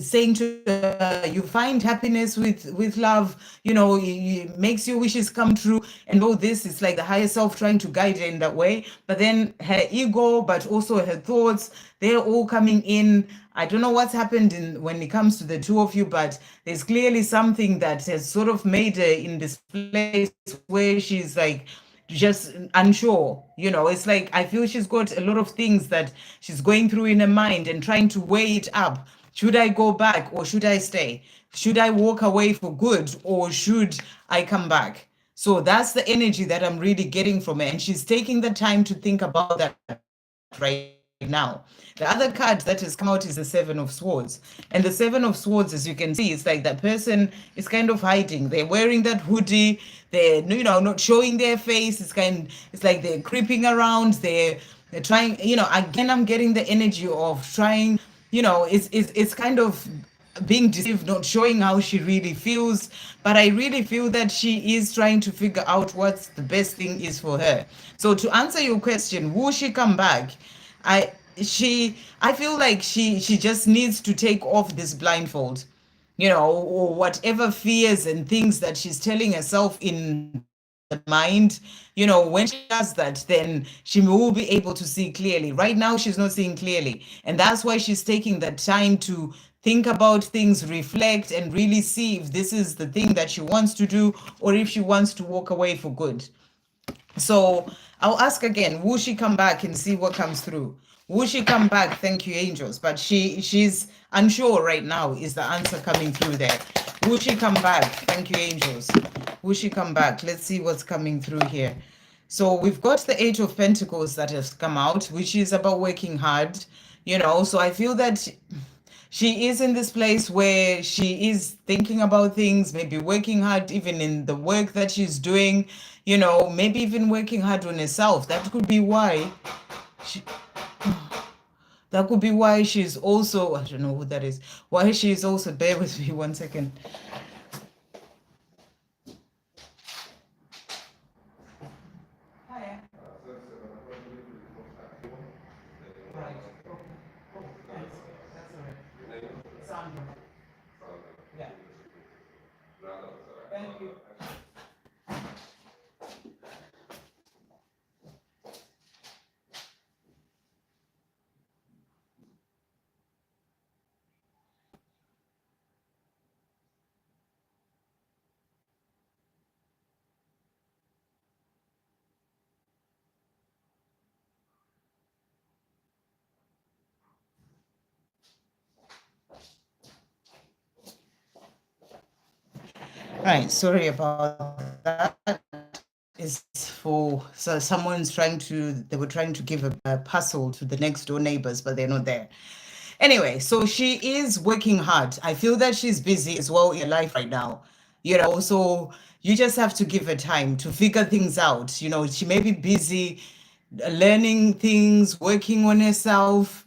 saying to you find happiness with love, it makes your wishes come true, and all this is like the higher self trying to guide her in that way. But then her ego, but also her thoughts, they're all coming in. I don't know what's happened when it comes to the two of you, but there's clearly something that has sort of made her in this place where she's like just unsure. It's like I feel she's got a lot of things that she's going through in her mind and trying to weigh it up. Should I go back or should I stay? Should I walk away for good or should I come back? So that's the energy that I'm really getting from her, and she's taking the time to think about that right now. The other card that has come out is the Seven of Swords. And the Seven of Swords, as you can see, it's like that person is kind of hiding. They're wearing that hoodie. They're, not showing their face. It's like they're creeping around. They're trying, again, I'm getting the energy of trying, it's kind of being deceived, not showing how she really feels. But I really feel that she is trying to figure out what the best thing is for her. So to answer your question, will she come back? I I feel like she just needs to take off this blindfold, or whatever fears and things that she's telling herself in the mind. When she does that, then she will be able to see clearly. Right now, she's not seeing clearly. And that's why she's taking that time to think about things, reflect, and really see if this is the thing that she wants to do or if she wants to walk away for good. So I'll ask again, will she come back and see what comes through? Will she come back? Thank you, angels. But she's unsure right now is the answer coming through there. Will she come back? Thank you, angels. Will she come back? Let's see what's coming through here. So we've got the Eight of Pentacles that has come out, which is about working hard. So I feel that she is in this place where she is thinking about things, maybe working hard even in the work that she's doing, maybe even working hard on herself. That could be why she, she's also, I don't know who that is, why she's also, bear with me 1 second. Hiya. Right. Oh, thanks. That's all right. Sandra. Yeah. Thank you. Right, sorry about that. Is for so someone's they were trying to give a puzzle to the next door neighbors, but they're not there. Anyway, so she is working hard. I feel that she's busy as well in life right now. So you just have to give her time to figure things out. She may be busy learning things, working on herself,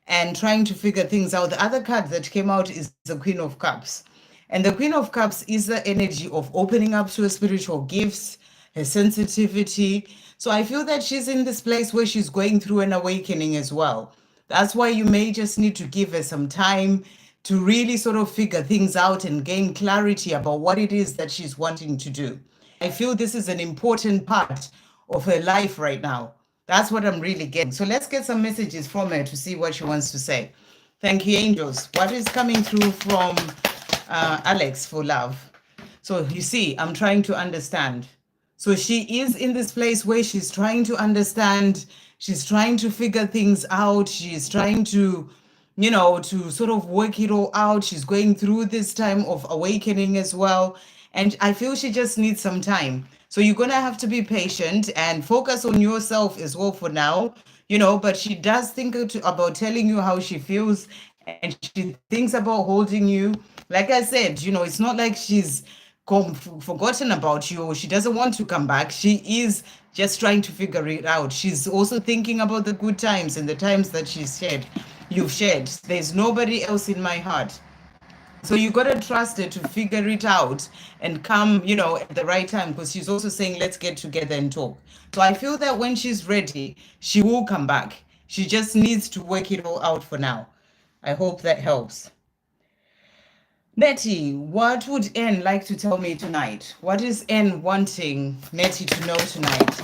and trying to figure things out. The other card that came out is the Queen of Cups. And the Queen of Cups is the energy of opening up to her spiritual gifts, her sensitivity. So I feel that she's in this place where she's going through an awakening as well. That's why you may just need to give her some time to really sort of figure things out and gain clarity about what it is that she's wanting to do. I feel this is an important part of her life right now. That's what I'm really getting. So let's get some messages from her to see what she wants to say. Thank you, angels. What is coming through from Alex for love? So you see, I'm trying to understand. So she is in this place where she's trying to understand, she's trying to figure things out, she's trying to, to sort of work it all out. She's going through this time of awakening as well. And I feel she just needs some time. So you're going to have to be patient and focus on yourself as well for now, but she does think about telling you how she feels, and she thinks about holding you. Like I said, it's not like she's forgotten about you, or she doesn't want to come back. She is just trying to figure it out. She's also thinking about the good times and the times that you've shared. There's nobody else in my heart. So you got to trust her to figure it out and come, at the right time, because she's also saying, let's get together and talk. So I feel that when she's ready, she will come back. She just needs to work it all out for now. I hope that helps. Nettie, what would N like to tell me tonight? What is N wanting Nettie to know tonight?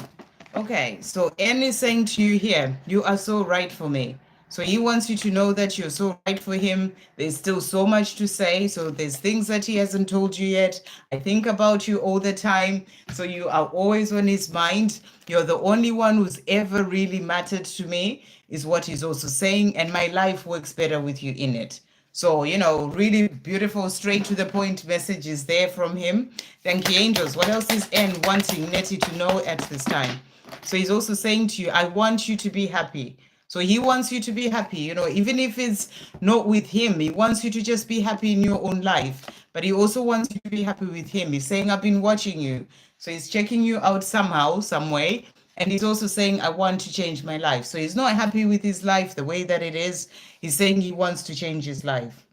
Okay, so N is saying to you here, you are so right for me. So he wants you to know that you're so right for him. There's still so much to say. So there's things that he hasn't told you yet. I think about you all the time. So you are always on his mind. You're the only one who's ever really mattered to me, is what he's also saying. And my life works better with you in it. So, really beautiful, straight to the point messages there from him. Thank you, angels. What else is N wanting Nettie to know at this time? So he's also saying to you, I want you to be happy. So he wants you to be happy, even if it's not with him. He wants you to just be happy in your own life. But he also wants you to be happy with him. He's saying, I've been watching you. So he's checking you out somehow, some way. And he's also saying, I want to change my life. So he's not happy with his life the way that it is. He's saying he wants to change his life.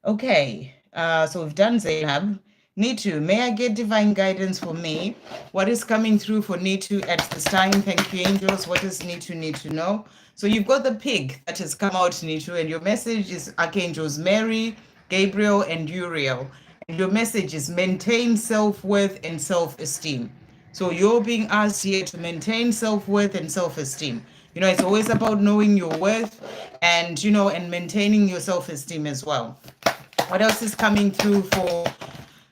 Okay, so we've done Zainab. Nitu, may I get divine guidance for me? What is coming through for Nitu at this time? Thank you, angels. What does Nitu need to know? So you've got the pig that has come out, Nitu, and your message is Archangels Mary, Gabriel, and Uriel. And your message is maintain self-worth and self-esteem. So you're being asked here to maintain self-worth and self-esteem. It's always about knowing your worth and, and maintaining your self-esteem as well. What else is coming through for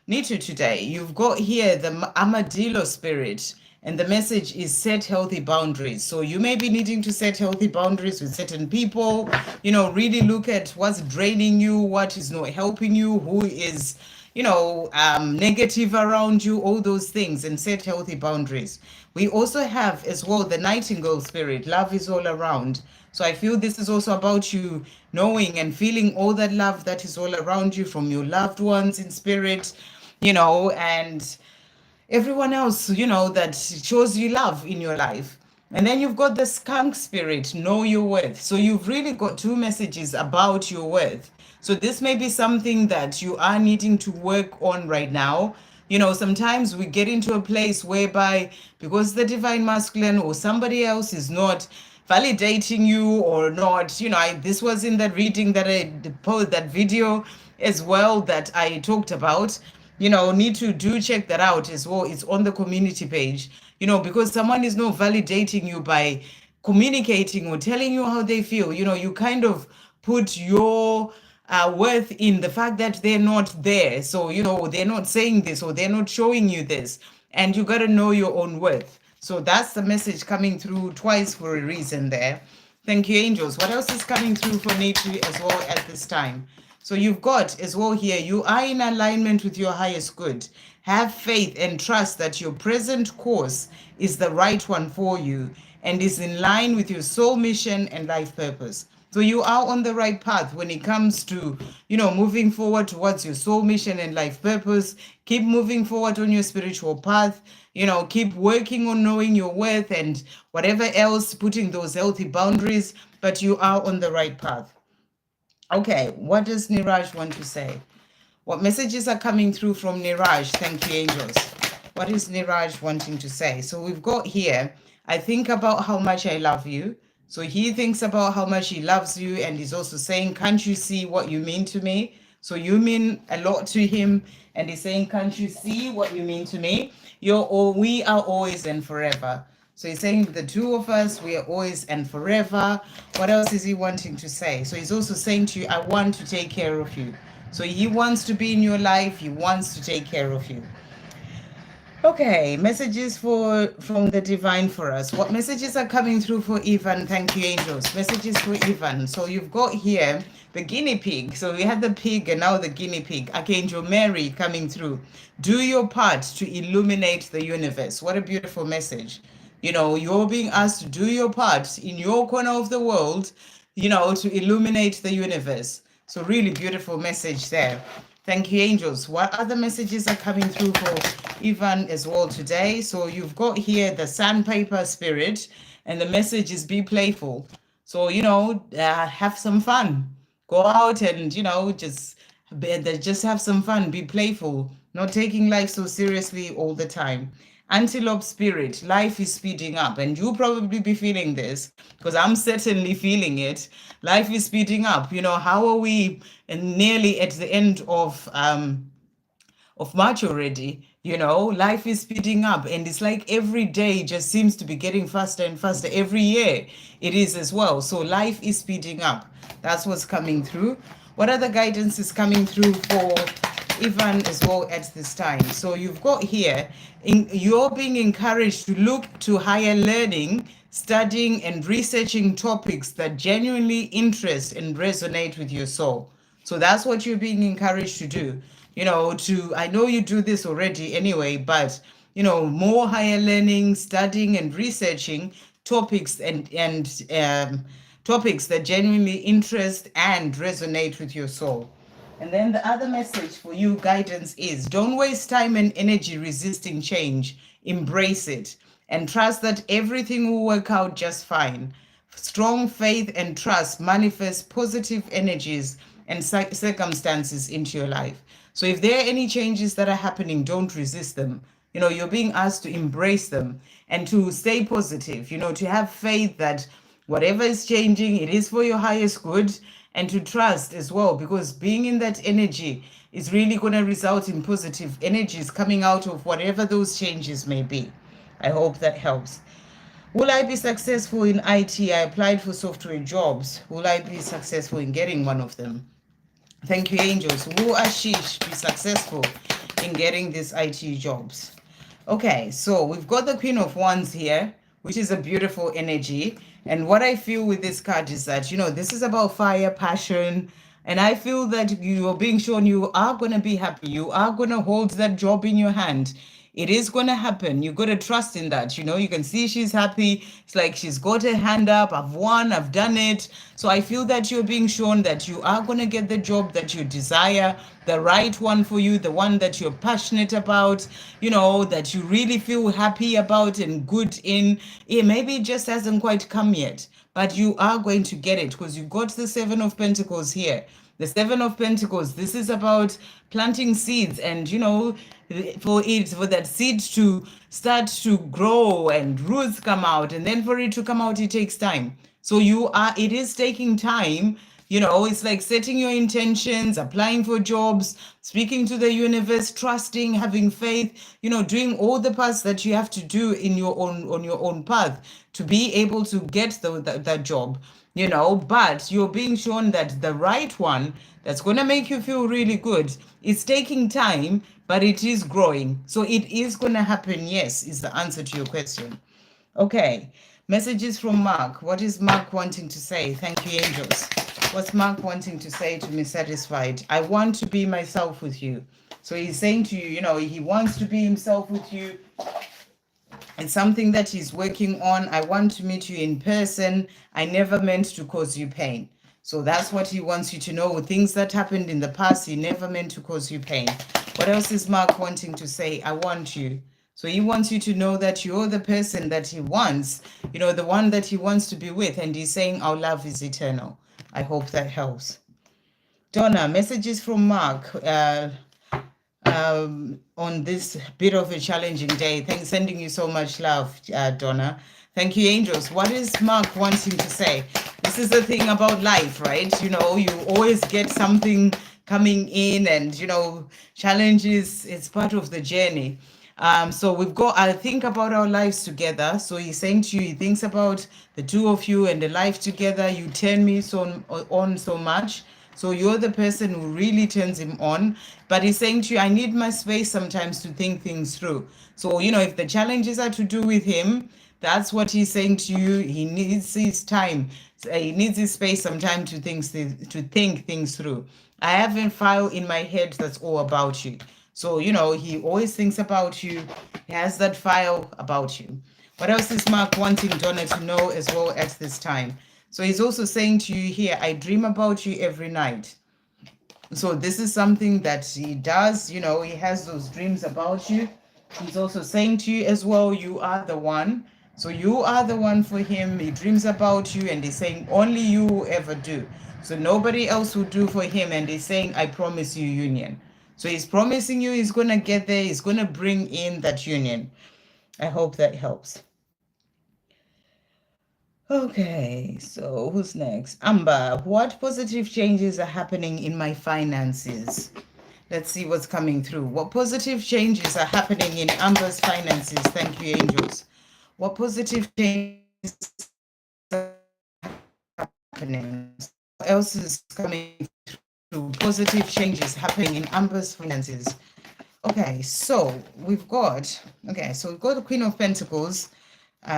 Nitu today? You've got here the Armadillo spirit, and the message is set healthy boundaries. So you may be needing to set healthy boundaries with certain people, really look at what's draining you, what is not helping you, who is, negative around you, all those things, and set healthy boundaries. We also have as well the Nightingale spirit. Love is all around. So I feel this is also about you knowing and feeling all that love that is all around you from your loved ones in spirit, and everyone else, that shows you love in your life. And then you've got the skunk spirit, know your worth. So you've really got two messages about your worth. So this may be something that you are needing to work on right now. Sometimes we get into a place whereby, because the divine masculine or somebody else is not validating you or not, this was in that reading that I posted, that video as well that I talked about. Need to do check that out as well. It's on the community page, because someone is not validating you by communicating or telling you how they feel. You kind of put your worth in the fact that they're not there. So, they're not saying this or they're not showing you this. And you got to know your own worth. So that's the message coming through twice for a reason there. Thank you, angels. What else is coming through for nature as well at this time? So you've got as well here, you are in alignment with your highest good. Have faith and trust that your present course is the right one for you and is in line with your soul mission and life purpose. So you are on the right path when it comes to, moving forward towards your soul mission and life purpose. Keep moving forward on your spiritual path. Keep working on knowing your worth and whatever else, putting those healthy boundaries, but you are on the right path. Okay, what does Niraj want to say? What messages are coming through from Niraj? Thank you, angels. What is Niraj wanting to say? So we've got here, I think about how much I love you. So he thinks about how much he loves you, and he's also saying, can't you see what you mean to me? So you mean a lot to him, and he's saying, can't you see what you mean to me? We are always and forever. So he's saying the two of us, we are always and forever. What else is he wanting to say? So he's also saying to you, I want to take care of you. So he wants to be in your life. He wants to take care of you. Okay, messages from the divine for us. What messages are coming through for Ivan? Thank you, angels. Messages for Ivan. So you've got here the guinea pig. So we had the pig and now the guinea pig. Archangel Mary coming through. Do your part to illuminate the universe. What a beautiful message. You're being asked to do your part in your corner of the world, to illuminate the universe. So really beautiful message there. Thank you, angels. What other messages are coming through for Ivan as well today? So you've got here the sandpaper spirit, and the message is be playful. So, have some fun. Go out and, just have some fun. Be playful. Not taking life so seriously all the time. Antelope spirit, life is speeding up, and you'll probably be feeling this because I'm certainly feeling it. Life is speeding up. How are we nearly at the end of March already? Life is speeding up, and it's like every day just seems to be getting faster and faster. Every year it is as well. So life is speeding up. That's what's coming through. What other guidance is coming through for Ivan as well at this time? So you've got here, you're being encouraged to look to higher learning, studying and researching topics that genuinely interest and resonate with your soul. So that's what you're being encouraged to do. I know you do this already anyway, but more higher learning, studying and researching topics and topics that genuinely interest and resonate with your soul. And then the other message for you, guidance, is don't waste time and energy resisting change. Embrace it and trust that everything will work out just fine. Strong faith and trust manifest positive energies and circumstances into your life. So if there are any changes that are happening, don't resist them. You're being asked to embrace them and to stay positive, to have faith that whatever is changing, it is for your highest good, and to trust as well, because being in that energy is really going to result in positive energies coming out of whatever those changes may be. I hope that helps. Will I be successful in IT? I applied for software jobs. Will I be successful in getting one of them? Thank you, angels. Will Ashish be successful in getting these IT jobs? Okay, so we've got the Queen of Wands here, which is a beautiful energy. And what I feel with this card is that, this is about fire, passion. And I feel that you are being shown you are going to be happy. You are going to hold that job in your hand. It is going to happen. You've got to trust in that. You can see she's happy. It's like she's got her hand up. I've won. I've done it. So I feel that you're being shown that you are going to get the job that you desire, the right one for you, the one that you're passionate about, that you really feel happy about and good in. Maybe it just hasn't quite come yet, but you are going to get it because you've got the Seven of Pentacles here. The Seven of Pentacles, this is about planting seeds and, for that seed to start to grow and roots come out. And then for it to come out, it takes time. So it is taking time. It's like setting your intentions, applying for jobs, speaking to the universe, trusting, having faith, doing all the parts that you have to do on your own path to be able to get that job. But you're being shown that the right one that's going to make you feel really good, it's taking time, but it is growing. So it is going to happen, yes, is the answer to your question. Okay, messages from Mark. What is Mark wanting to say? Thank you, angels. What's Mark wanting to say to me? Satisfied. I want to be myself with you. So he's saying to you, he wants to be himself with you. It's something that he's working on. I want to meet you in person. I never meant to cause you pain. So that's what he wants you to know. Things that happened in the past, he never meant to cause you pain. What else is Mark wanting to say? I want you. So he wants you to know that you're the person that he wants, the one that he wants to be with. And he's saying our love is eternal. I hope that helps. Donna, messages from Mark. On this bit of a challenging day. Thanks, sending you so much love, Donna. Thank you, angels. What is Mark wanting to say? This is the thing about life, right? You always get something coming in, and challenges. It's part of the journey. So we've got, I think about our lives together. So he's saying to you, he thinks about the two of you and the life together. You turn me on so much. So you're the person who really turns him on. But he's saying to you, I need my space sometimes to think things through. So, if the challenges are to do with him, that's what he's saying to you. He needs his time. He needs his space sometime to think things through. I have a file in my head that's all about you. So, he always thinks about you. He has that file about you. What else is Mark wanting Donna to know as well at this time? So he's also saying to you here, I dream about you every night. So this is something that he does, he has those dreams about you. He's also saying to you as well, you are the one. So you are the one for him. He dreams about you, and he's saying only you will ever do. So nobody else will do for him. And he's saying, I promise you union. So he's promising you he's going to get there. He's going to bring in that union. I hope that helps. Okay, so who's next? Amber, what positive changes are happening in my finances? Let's see what's coming through. What positive changes are happening in Amber's finances? Thank you, angels. What positive changes are happening? What else is coming through? Positive changes happening in Amber's finances. Okay, so we've got the Queen of Pentacles,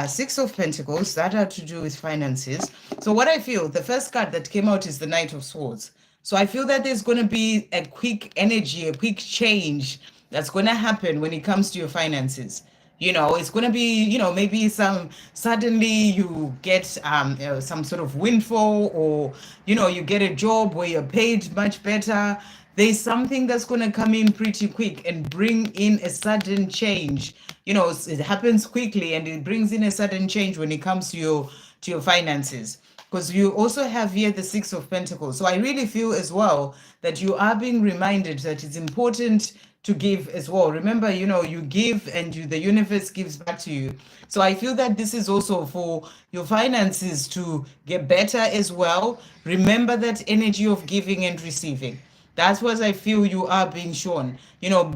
Six of Pentacles, that are to do with finances. So what I feel, the first card that came out is the Knight of Swords. So I feel that there's going to be a quick energy, a quick change that's going to happen when it comes to your finances. It's going to be, maybe suddenly you get some sort of windfall, or, you get a job where you're paid much better. There's something that's going to come in pretty quick and bring in a sudden change. It happens quickly, and it brings in a sudden change when it comes to your finances. Because you also have here the Six of Pentacles. So I really feel as well that you are being reminded that it's important to give as well. Remember, you give, and the universe gives back to you. So I feel that this is also for your finances to get better as well. Remember that energy of giving and receiving. That's what I feel you are being shown.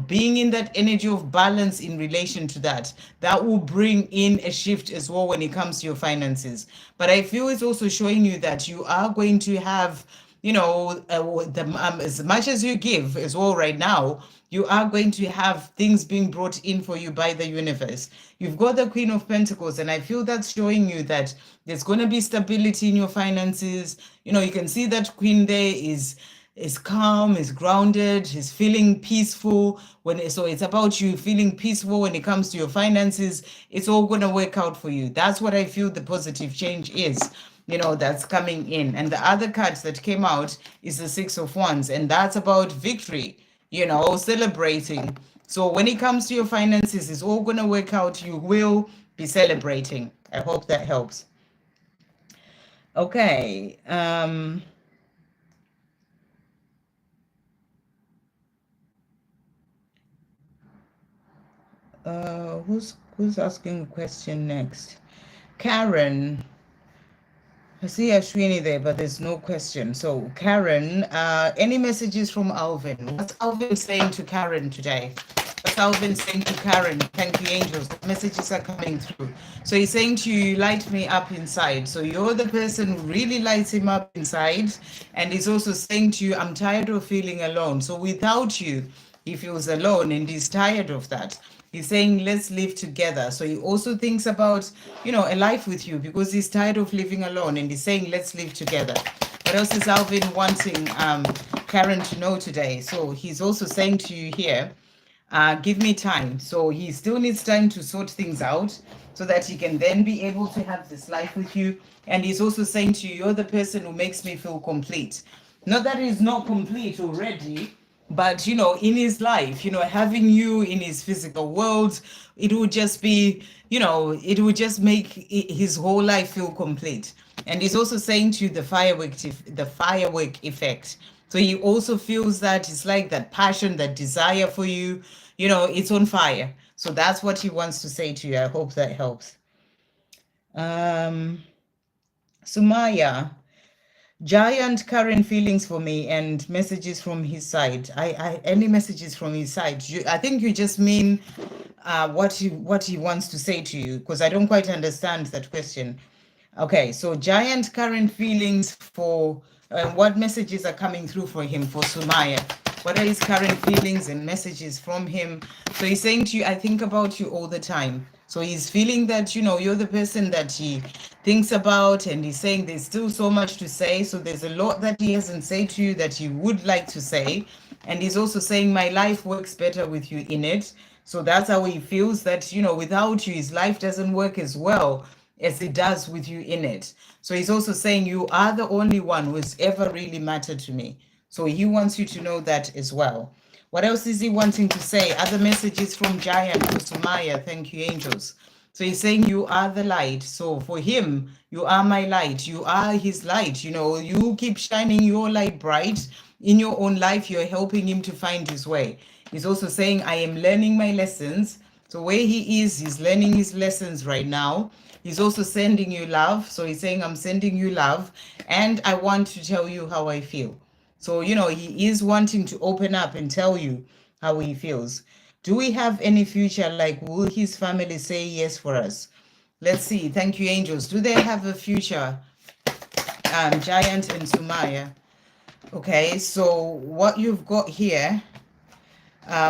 Being in that energy of balance in relation to that will bring in a shift as well when it comes to your finances. But I feel it's also showing you that you are going to have, as much as you give as well right now, you are going to have things being brought in for you by the universe. You've got the Queen of Pentacles, and I feel that's showing you that there's going to be stability in your finances. You can see that Queen there is calm, is grounded, is feeling peaceful. So it's about you feeling peaceful when it comes to your finances. It's all going to work out for you. That's what I feel the positive change is, that's coming in. And the other cards that came out is the Six of Wands, and that's about victory, celebrating. So when it comes to your finances, it's all going to work out. You will be celebrating. I hope that helps. Okay. Who's asking a question next? Karen. I see Ashwini there, but there's no question. So Karen, any messages from Alvin? What's Alvin saying to Karen today? What's Alvin saying to Karen? Thank you, angels. The messages are coming through. So he's saying to you, light me up inside. So you're the person who really lights him up inside. And he's also saying to you, I'm tired of feeling alone. So without you, he feels alone, and he's tired of that. He's saying, let's live together. So he also thinks about, a life with you, because he's tired of living alone, and he's saying, let's live together. What else is Alvin wanting Karen to know today? So he's also saying to you here, Give me time. So he still needs time to sort things out so that he can then be able to have this life with you. And he's also saying to you, you're the person who makes me feel complete. Not that he's not complete already, but in his life, having you in his physical world, it would just be, it would just make his whole life feel complete. And he's also saying to you the firework effect. So he also feels that it's like that passion, that desire for you, it's on fire. So that's what he wants to say to you. I hope that helps. Sumaya, giant current feelings for me and messages from his side. Any messages from his side? I think you just mean what he wants to say to you, because I don't quite understand that question. Okay, so giant current feelings for what messages are coming through for him, for Sumaya? What are his current feelings and messages from him? So he's saying to you, I think about you all the time. So he's feeling that, you're the person that he thinks about, and he's saying there's still so much to say. So there's a lot that he hasn't said to you that he would like to say. And he's also saying, my life works better with you in it. So that's how he feels that, without you, his life doesn't work as well as it does with you in it. So he's also saying, you are the only one who's ever really mattered to me. So he wants you to know that as well. What else is he wanting to say? Other messages from Giant to Sumaya. Thank you, angels. So he's saying you are the light. So for him, you are my light. You are his light. You keep shining your light bright in your own life. You're helping him to find his way. He's also saying, I am learning my lessons. So where he is, he's learning his lessons right now. He's also sending you love. So he's saying, I'm sending you love. And I want to tell you how I feel. So, he is wanting to open up and tell you how he feels. Do we have any future? Like, will his family say yes for us? Let's see. Thank you, angels. Do they have a future? Giant and Sumaya. Okay, so what you've got here,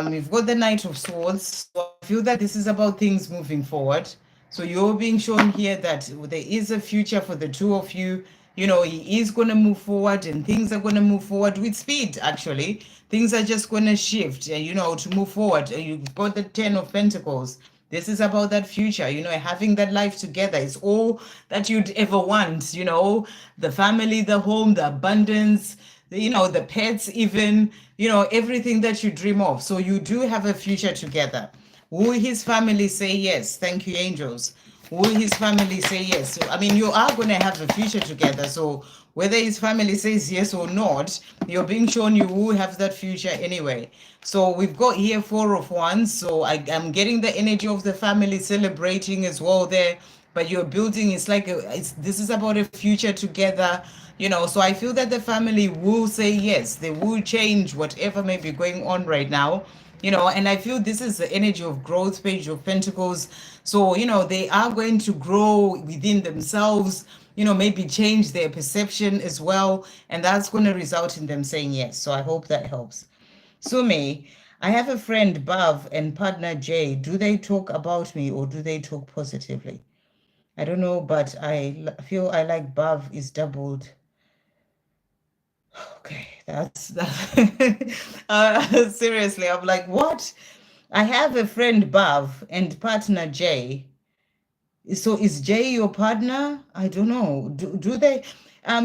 you've got the Knight of Swords. So I feel that this is about things moving forward. So you're being shown here that there is a future for the two of you. He is going to move forward, and things are going to move forward with speed, actually. Things are just going to shift, to move forward. You've got the 10 of Pentacles. This is about that future, having that life together. It's all that you'd ever want, the family, the home, the abundance, the pets even, everything that you dream of. So you do have a future together. Will his family say yes? Thank you, angels. Will his family say yes? So, you are going to have a future together. So whether his family says yes or not, you're being shown you will have that future anyway. So we've got here 4 of Wands. So I'm getting the energy of the family celebrating as well there. But you're building, it's like, this is about a future together. So I feel that the family will say yes. They will change whatever may be going on right now. And I feel this is the energy of growth, Page of Pentacles. So, they are going to grow within themselves, maybe change their perception as well. And that's going to result in them saying yes. So I hope that helps. Sumi, I have a friend, Bav, and partner, Jay. Do they talk about me or do they talk positively? I don't know, but I feel I like Bav is doubled. Okay, that's seriously, I'm like, what? I have a friend, Bav, and partner, Jay. So is Jay your partner? I don't know. Do they?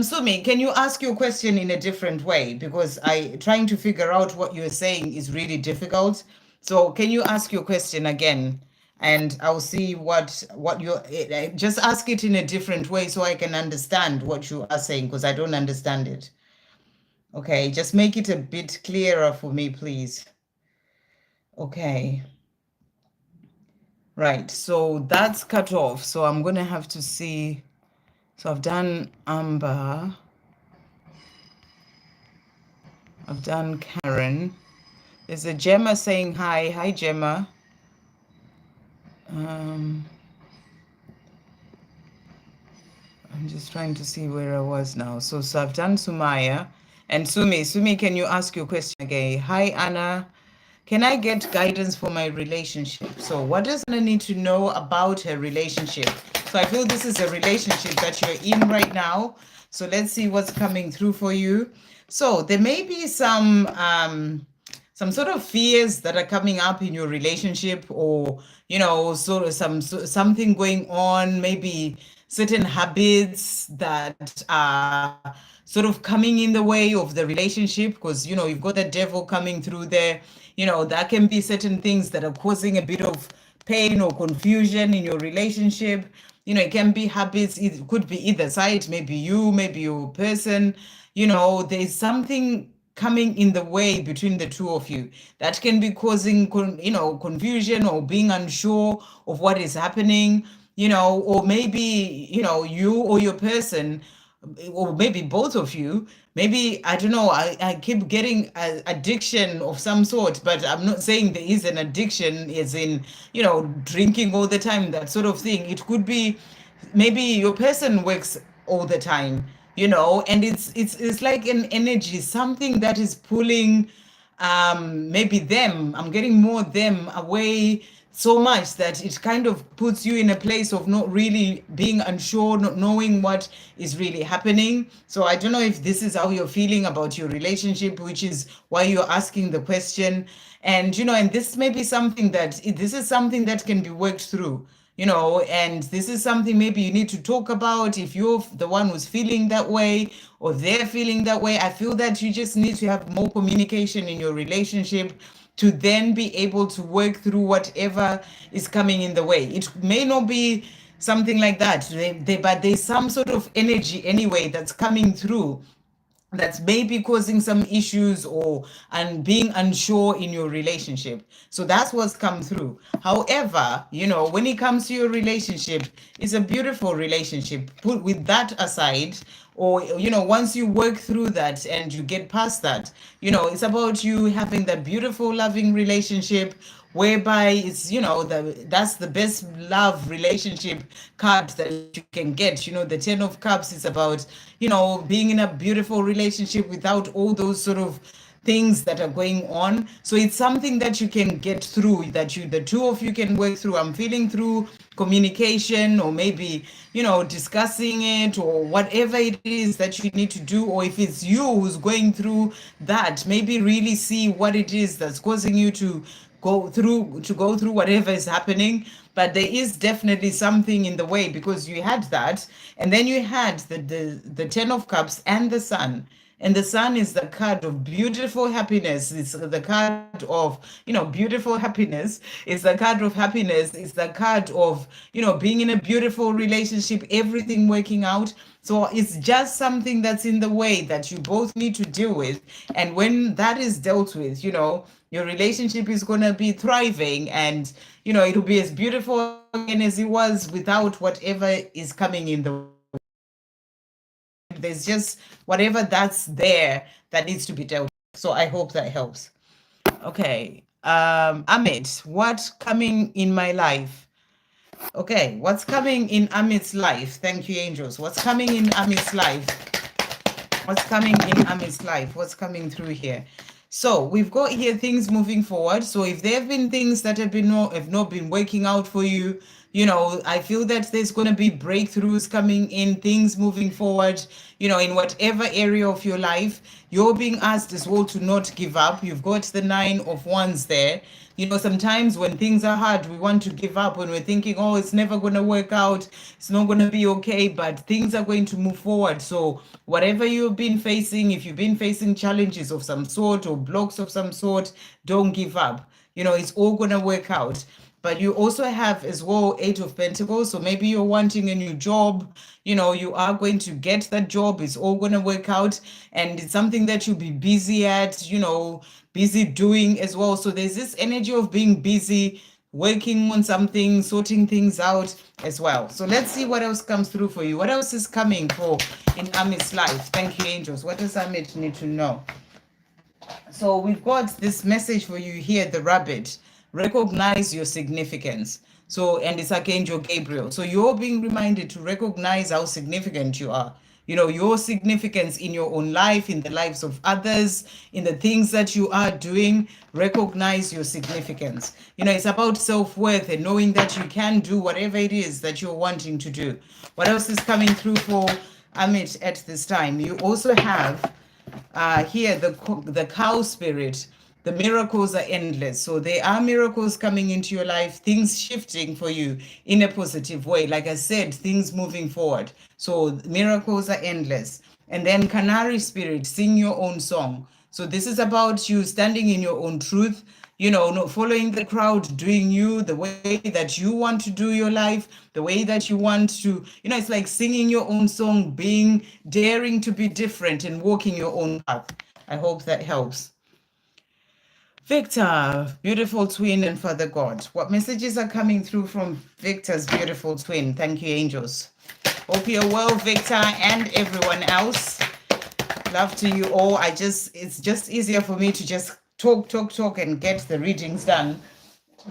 Sumi, can you ask your question in a different way? Because trying to figure out what you're saying is really difficult. So can you ask your question again? And I'll see what you're, just ask it in a different way so I can understand what you are saying, because I don't understand it. Okay, just make it a bit clearer for me, please. Okay. Right, so that's cut off. So I'm going to have to see. So I've done Amber. I've done Karen. There's a Gemma saying hi. Hi, Gemma. I'm just trying to see where I was now. So I've done Sumaya. And Sumi, can you ask your question again? Hi, Anna. Can I get guidance for my relationship? So what does Anna need to know about her relationship? So I feel this is a relationship that you're in right now. So let's see what's coming through for you. So there may be some some sort of fears that are coming up in your relationship, or sort of something going on, maybe certain habits that are sort of coming in the way of the relationship, because you've got the devil coming through there. That can be certain things that are causing a bit of pain or confusion in your relationship. It can be habits, it could be either side, maybe you, maybe your person. There's something coming in the way between the two of you that can be causing confusion, or being unsure of what is happening. Or maybe you or your person, or maybe both of you, maybe, I don't know, I keep getting addiction of some sort, but I'm not saying there is an addiction as in drinking all the time, that sort of thing. It could be maybe your person works all the time, and it's like an energy, something that is pulling maybe them. I'm getting more them away so much that it kind of puts you in a place of not really being unsure, not knowing what is really happening. So I don't know if this is how you're feeling about your relationship, which is why you're asking the question. And and this may be something that this is something that can be worked through. And this is something maybe you need to talk about if you're the one who's feeling that way, or they're feeling that way. I feel that you just need to have more communication in your relationship to then be able to work through whatever is coming in the way. It may not be something like that, but there's some sort of energy anyway that's coming through, that's maybe causing some issues, or and being unsure in your relationship. So that's what's come through. However, when it comes to your relationship, it's a beautiful relationship. Put with that aside, or once you work through that and you get past that, it's about you having that beautiful loving relationship, whereby it's that's the best love relationship card that you can get. The 10 of cups is about being in a beautiful relationship without all those sort of things that are going on. So it's something that you can get through, that the two of you can work through. I'm feeling through communication, or maybe discussing it, or whatever it is that you need to do. Or if it's you who's going through that, maybe really see what it is that's causing you to go through whatever is happening. But there is definitely something in the way, because you had that, and then you had the 10 of cups and the sun. And the sun is the card of beautiful happiness. It's the card of beautiful happiness. It's the card of happiness. It's the card of being in a beautiful relationship, everything working out. So it's just something that's in the way that you both need to deal with. And when that is dealt with, your relationship is going to be thriving, and it'll be as beautiful again as it was without whatever is coming in the way. There's just whatever that's there that needs to be dealt with. So I hope that helps. Okay. Amit, what's coming in my life? Okay, what's coming in Amit's life? Thank you, angels. What's coming in Amit's life? What's coming in Amit's life? What's coming through here? So we've got here things moving forward. So if there have been things that have not been working out for you, I feel that there's going to be breakthroughs coming in, things moving forward, in whatever area of your life. You're being asked as well to not give up. You've got the 9 of Wands there. Sometimes when things are hard, we want to give up when we're thinking, oh, it's never going to work out. It's not going to be okay, but things are going to move forward. So whatever you've been facing, if you've been facing challenges of some sort or blocks of some sort, don't give up. It's all going to work out. But you also have as well 8 of Pentacles. So maybe you're wanting a new job. You are going to get that job. It's all going to work out. And it's something that you'll be busy at, busy doing as well. So there's this energy of being busy, working on something, sorting things out as well. So let's see what else comes through for you. What else is coming for in Amit's life? Thank you, angels. What does Amit need to know? So we've got this message for you here, the rabbit. Recognize your significance. So, and it's Archangel Gabriel. So you're being reminded to recognize how significant you are. Your significance in your own life, in the lives of others, in the things that you are doing. Recognize your significance. It's about self-worth and knowing that you can do whatever it is that you're wanting to do. What else is coming through for Amit at this time? You also have here the cow spirit. the miracles are endless. So there are miracles coming into your life, things shifting for you in a positive way. Like I said, things moving forward. So miracles are endless. And then Canary Spirit, sing your own song. So this is about you standing in your own truth, not following the crowd, doing you the way that you want to do your life, the way that you want to, it's like singing your own song, being daring to be different and walking your own path. I hope that helps. Victor, beautiful twin and Father God. What messages are coming through from Victor's beautiful twin? Thank you, angels. Hope you're well, Victor, and everyone else. Love to you all. It's just easier for me to just talk, and get the readings done.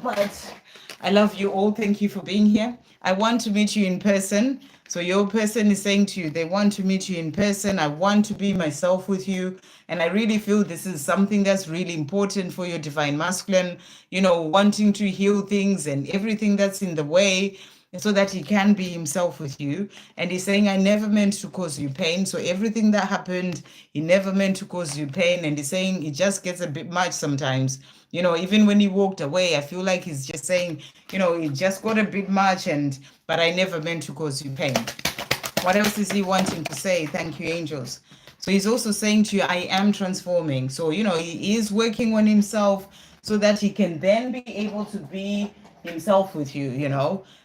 But I love you all. Thank you for being here. I want to meet you in person. So your person is saying to you, they want to meet you in person. I want to be myself with you. And I really feel this is something that's really important for your divine masculine, wanting to heal things and everything that's in the way so that he can be himself with you. And he's saying, I never meant to cause you pain. So everything that happened, he never meant to cause you pain. And he's saying it just gets a bit much sometimes. Even when he walked away, I feel like he's just saying, it just got a bit much, but I never meant to cause you pain. What else is he wanting to say? Thank you, angels. So he's also saying to you, I am transforming. So, he is working on himself so that he can then be able to be himself with you.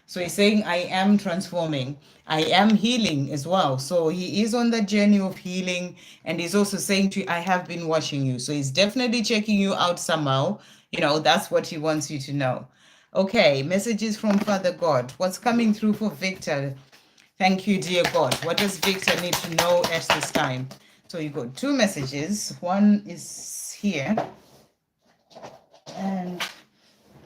So he's saying, I am transforming. I am healing as well. So he is on that journey of healing. And he's also saying to you, I have been watching you. So he's definitely checking you out somehow. That's what he wants you to know. Okay, messages from Father God. What's coming through for Victor? Thank you, dear God. What does Victor need to know at this time? So you got two messages. One is here. And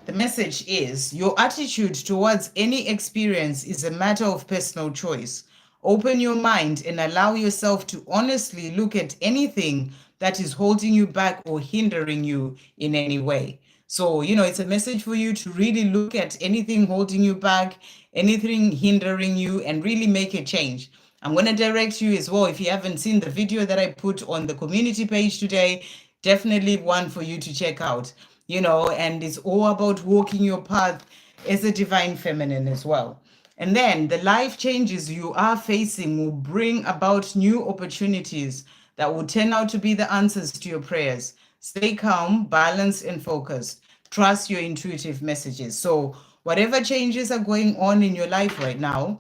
the message is, your attitude towards any experience is a matter of personal choice. Open your mind and allow yourself to honestly look at anything that is holding you back or hindering you in any way. So, it's a message for you to really look at anything holding you back, anything hindering you, and really make a change. I'm going to direct you as well. If you haven't seen the video that I put on the community page today, definitely one for you to check out. And it's all about walking your path as a divine feminine as well. And then the life changes you are facing will bring about new opportunities that will turn out to be the answers to your prayers. Stay calm, balanced, and focused. Trust your intuitive messages. So whatever changes are going on in your life right now,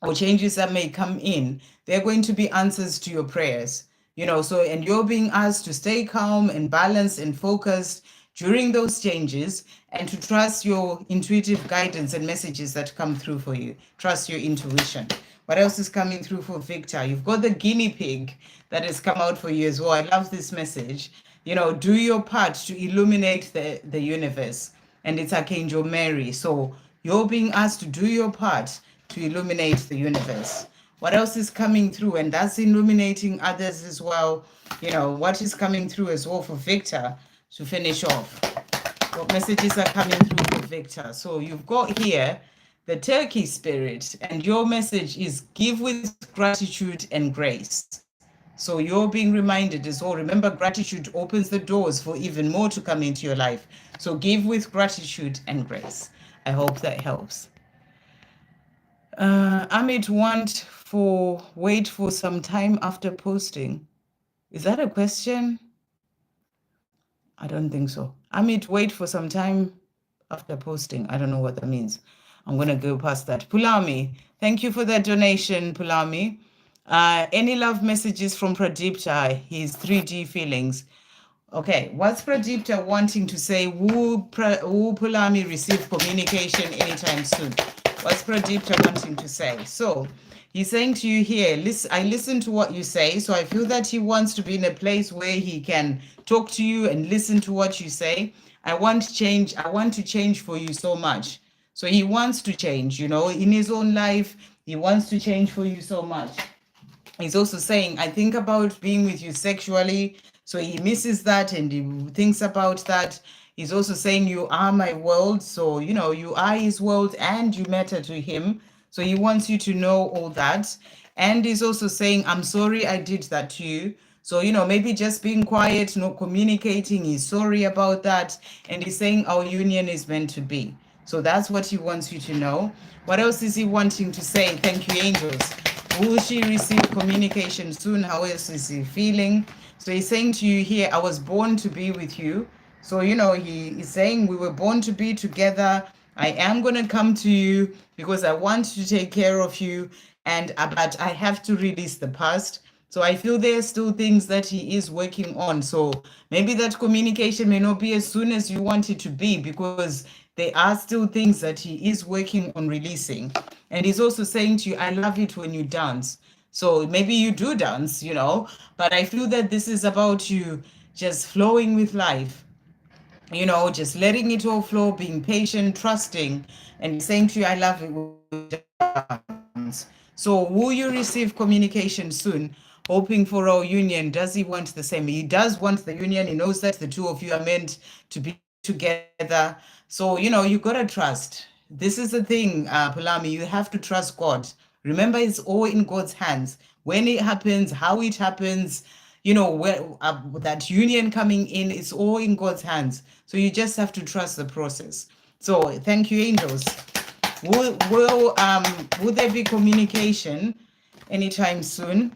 or changes that may come in, they're going to be answers to your prayers. And you're being asked to stay calm and balanced and focused during those changes, and to trust your intuitive guidance and messages that come through for you. Trust your intuition. What else is coming through for Victor? You've got the guinea pig that has come out for you as well. I love this message. Do your part to illuminate the universe. And it's Archangel Mary. So you're being asked to do your part to illuminate the universe. What else is coming through? And that's illuminating others as well. What is coming through as well for Victor to finish off? What messages are coming through for Victor? So you've got here the turkey spirit, and your message is give with gratitude and grace. So you're being reminded as well. Remember, gratitude opens the doors for even more to come into your life. So give with gratitude and grace. I hope that helps. Amit wait for some time after posting. Is that a question? I don't think so. Amit, wait for some time after posting. I don't know what that means. I'm going to go past that. Pulami, thank you for that donation, Pulami. Any love messages from Pradipta, his 3D feelings? Okay, what's Pradipta wanting to say? Will Pulami receive communication anytime soon? What's Pradipta wanting to say? So he's saying to you here, I listen to what you say, so I feel that he wants to be in a place where he can talk to you and listen to what you say. I want to change for you so much. So he wants to change, in his own life. He wants to change for you so much. He's also saying, I think about being with you sexually. So he misses that and he thinks about that. He's also saying, you are my world. So, you are his world and you matter to him. So he wants you to know all that. And he's also saying, I'm sorry I did that to you. So, maybe just being quiet, not communicating. He's sorry about that. And he's saying our union is meant to be. So that's what he wants you to know. What else is he wanting to say? Thank you, angels. Will she receive communication soon? How else is he feeling? So he's saying to you here, I was born to be with you. So, he is saying we were born to be together. I am going to come to you because I want to take care of you. And but I have to release the past. So I feel there are still things that he is working on. So maybe that communication may not be as soon as you want it to be because there are still things that he is working on releasing. And he's also saying to you, I love it when you dance. So maybe you do dance, but I feel that this is about you just flowing with life, just letting it all flow, being patient, trusting, and saying to you, I love it when you dance. So will you receive communication soon? Hoping for our union. Does he want the same? He does want the union. He knows that the two of you are meant to be together. So, you got to trust. This is the thing, Palami. You have to trust God. Remember, it's all in God's hands. When it happens, how it happens, where that union coming in, it's all in God's hands. So you just have to trust the process. So thank you, angels. Will there be communication anytime soon?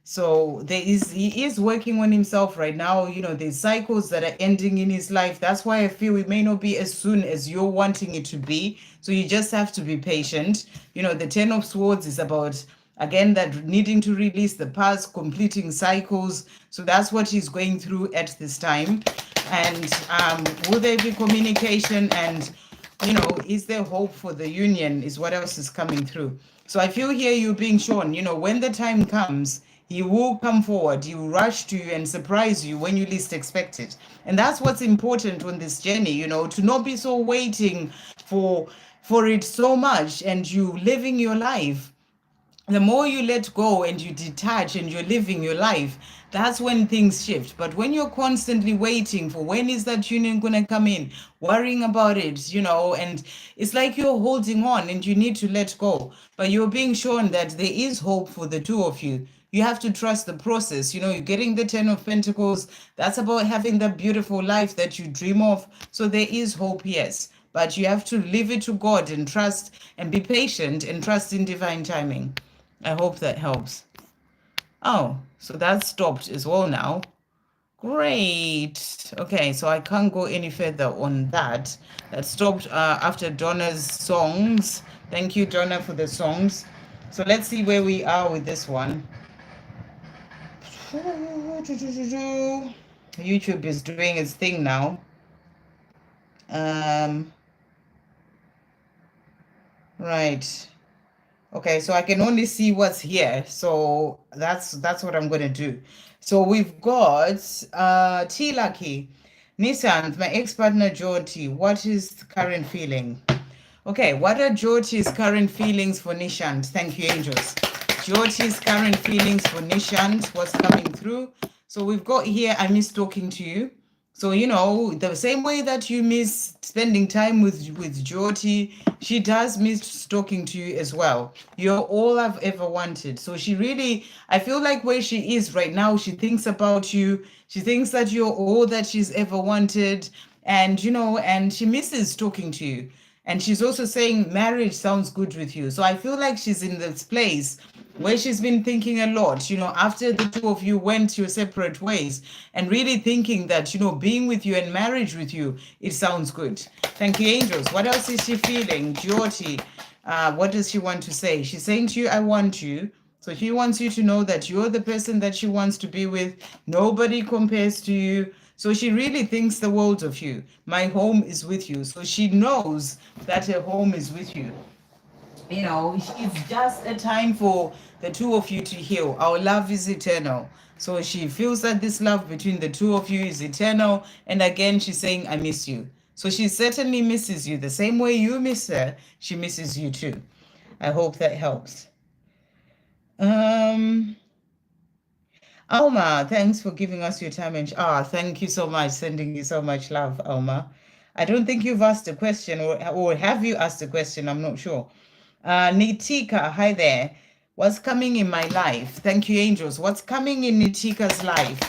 So he is working on himself right now. There's cycles that are ending in his life. That's why I feel it may not be as soon as you're wanting it to be. So you just have to be patient. The Ten of Swords is about, again, that needing to release the past, completing cycles. So that's what he's going through at this time. And will there be communication? And is there hope for the union? Is what else is coming through. So I feel here you're being shown, when the time comes, he will come forward. He will rush to you and surprise you when you least expect it. And that's what's important on this journey, to not be so waiting for it so much and you living your life. The more you let go and you detach and you're living your life, that's when things shift. But when you're constantly waiting for when is that union going to come in, worrying about it, and it's like you're holding on and you need to let go. But you're being shown that there is hope for the two of you. You have to trust the process. You're getting the Ten of Pentacles. That's about having that beautiful life that you dream of. So there is hope, yes. But you have to leave it to God and trust and be patient and trust in divine timing. I hope that helps. Oh, so that stopped as well now. Great. Okay, so I can't go any further on that. That stopped after Donna's songs. Thank you, Donna, for the songs. So let's see where we are with this one. YouTube is doing its thing now. Right. Okay, so I can only see what's here. So that's what I'm going to do. So we've got T Lucky. Nissan, my ex-partner Jyoti, what is the current feeling? Okay, what are Jyoti's current feelings for Nishant? Thank you, angels. Jyoti's current feelings for Nishant, what's coming through? So we've got here, I miss talking to you. So, the same way that you miss spending time with Jyoti, she does miss talking to you as well. You're all I've ever wanted. So she really, I feel like where she is right now, she thinks about you. She thinks that you're all that she's ever wanted. And, and she misses talking to you. And she's also saying marriage sounds good with you. So I feel like she's in this place where she's been thinking a lot, after the two of you went your separate ways and really thinking that, being with you and marriage with you, it sounds good. Thank you, angels. What else is she feeling? Jyoti, what does she want to say? She's saying to you, I want you. So she wants you to know that you're the person that she wants to be with. Nobody compares to you. So she really thinks the world of you. My home is with you. So she knows that her home is with you. It's just a time for the two of you to heal. Our love is eternal. So she feels that this love between the two of you is eternal. And again, she's saying, I miss you. So she certainly misses you. The same way you miss her, she misses you too. I hope that helps. Alma, thanks for giving us your time. And thank you so much. Sending you so much love, Alma. I don't think you've asked a question, or have you asked a question? I'm not sure. Nitika, hi there. What's coming in my life? Thank you, angels. What's coming in Nitika's life?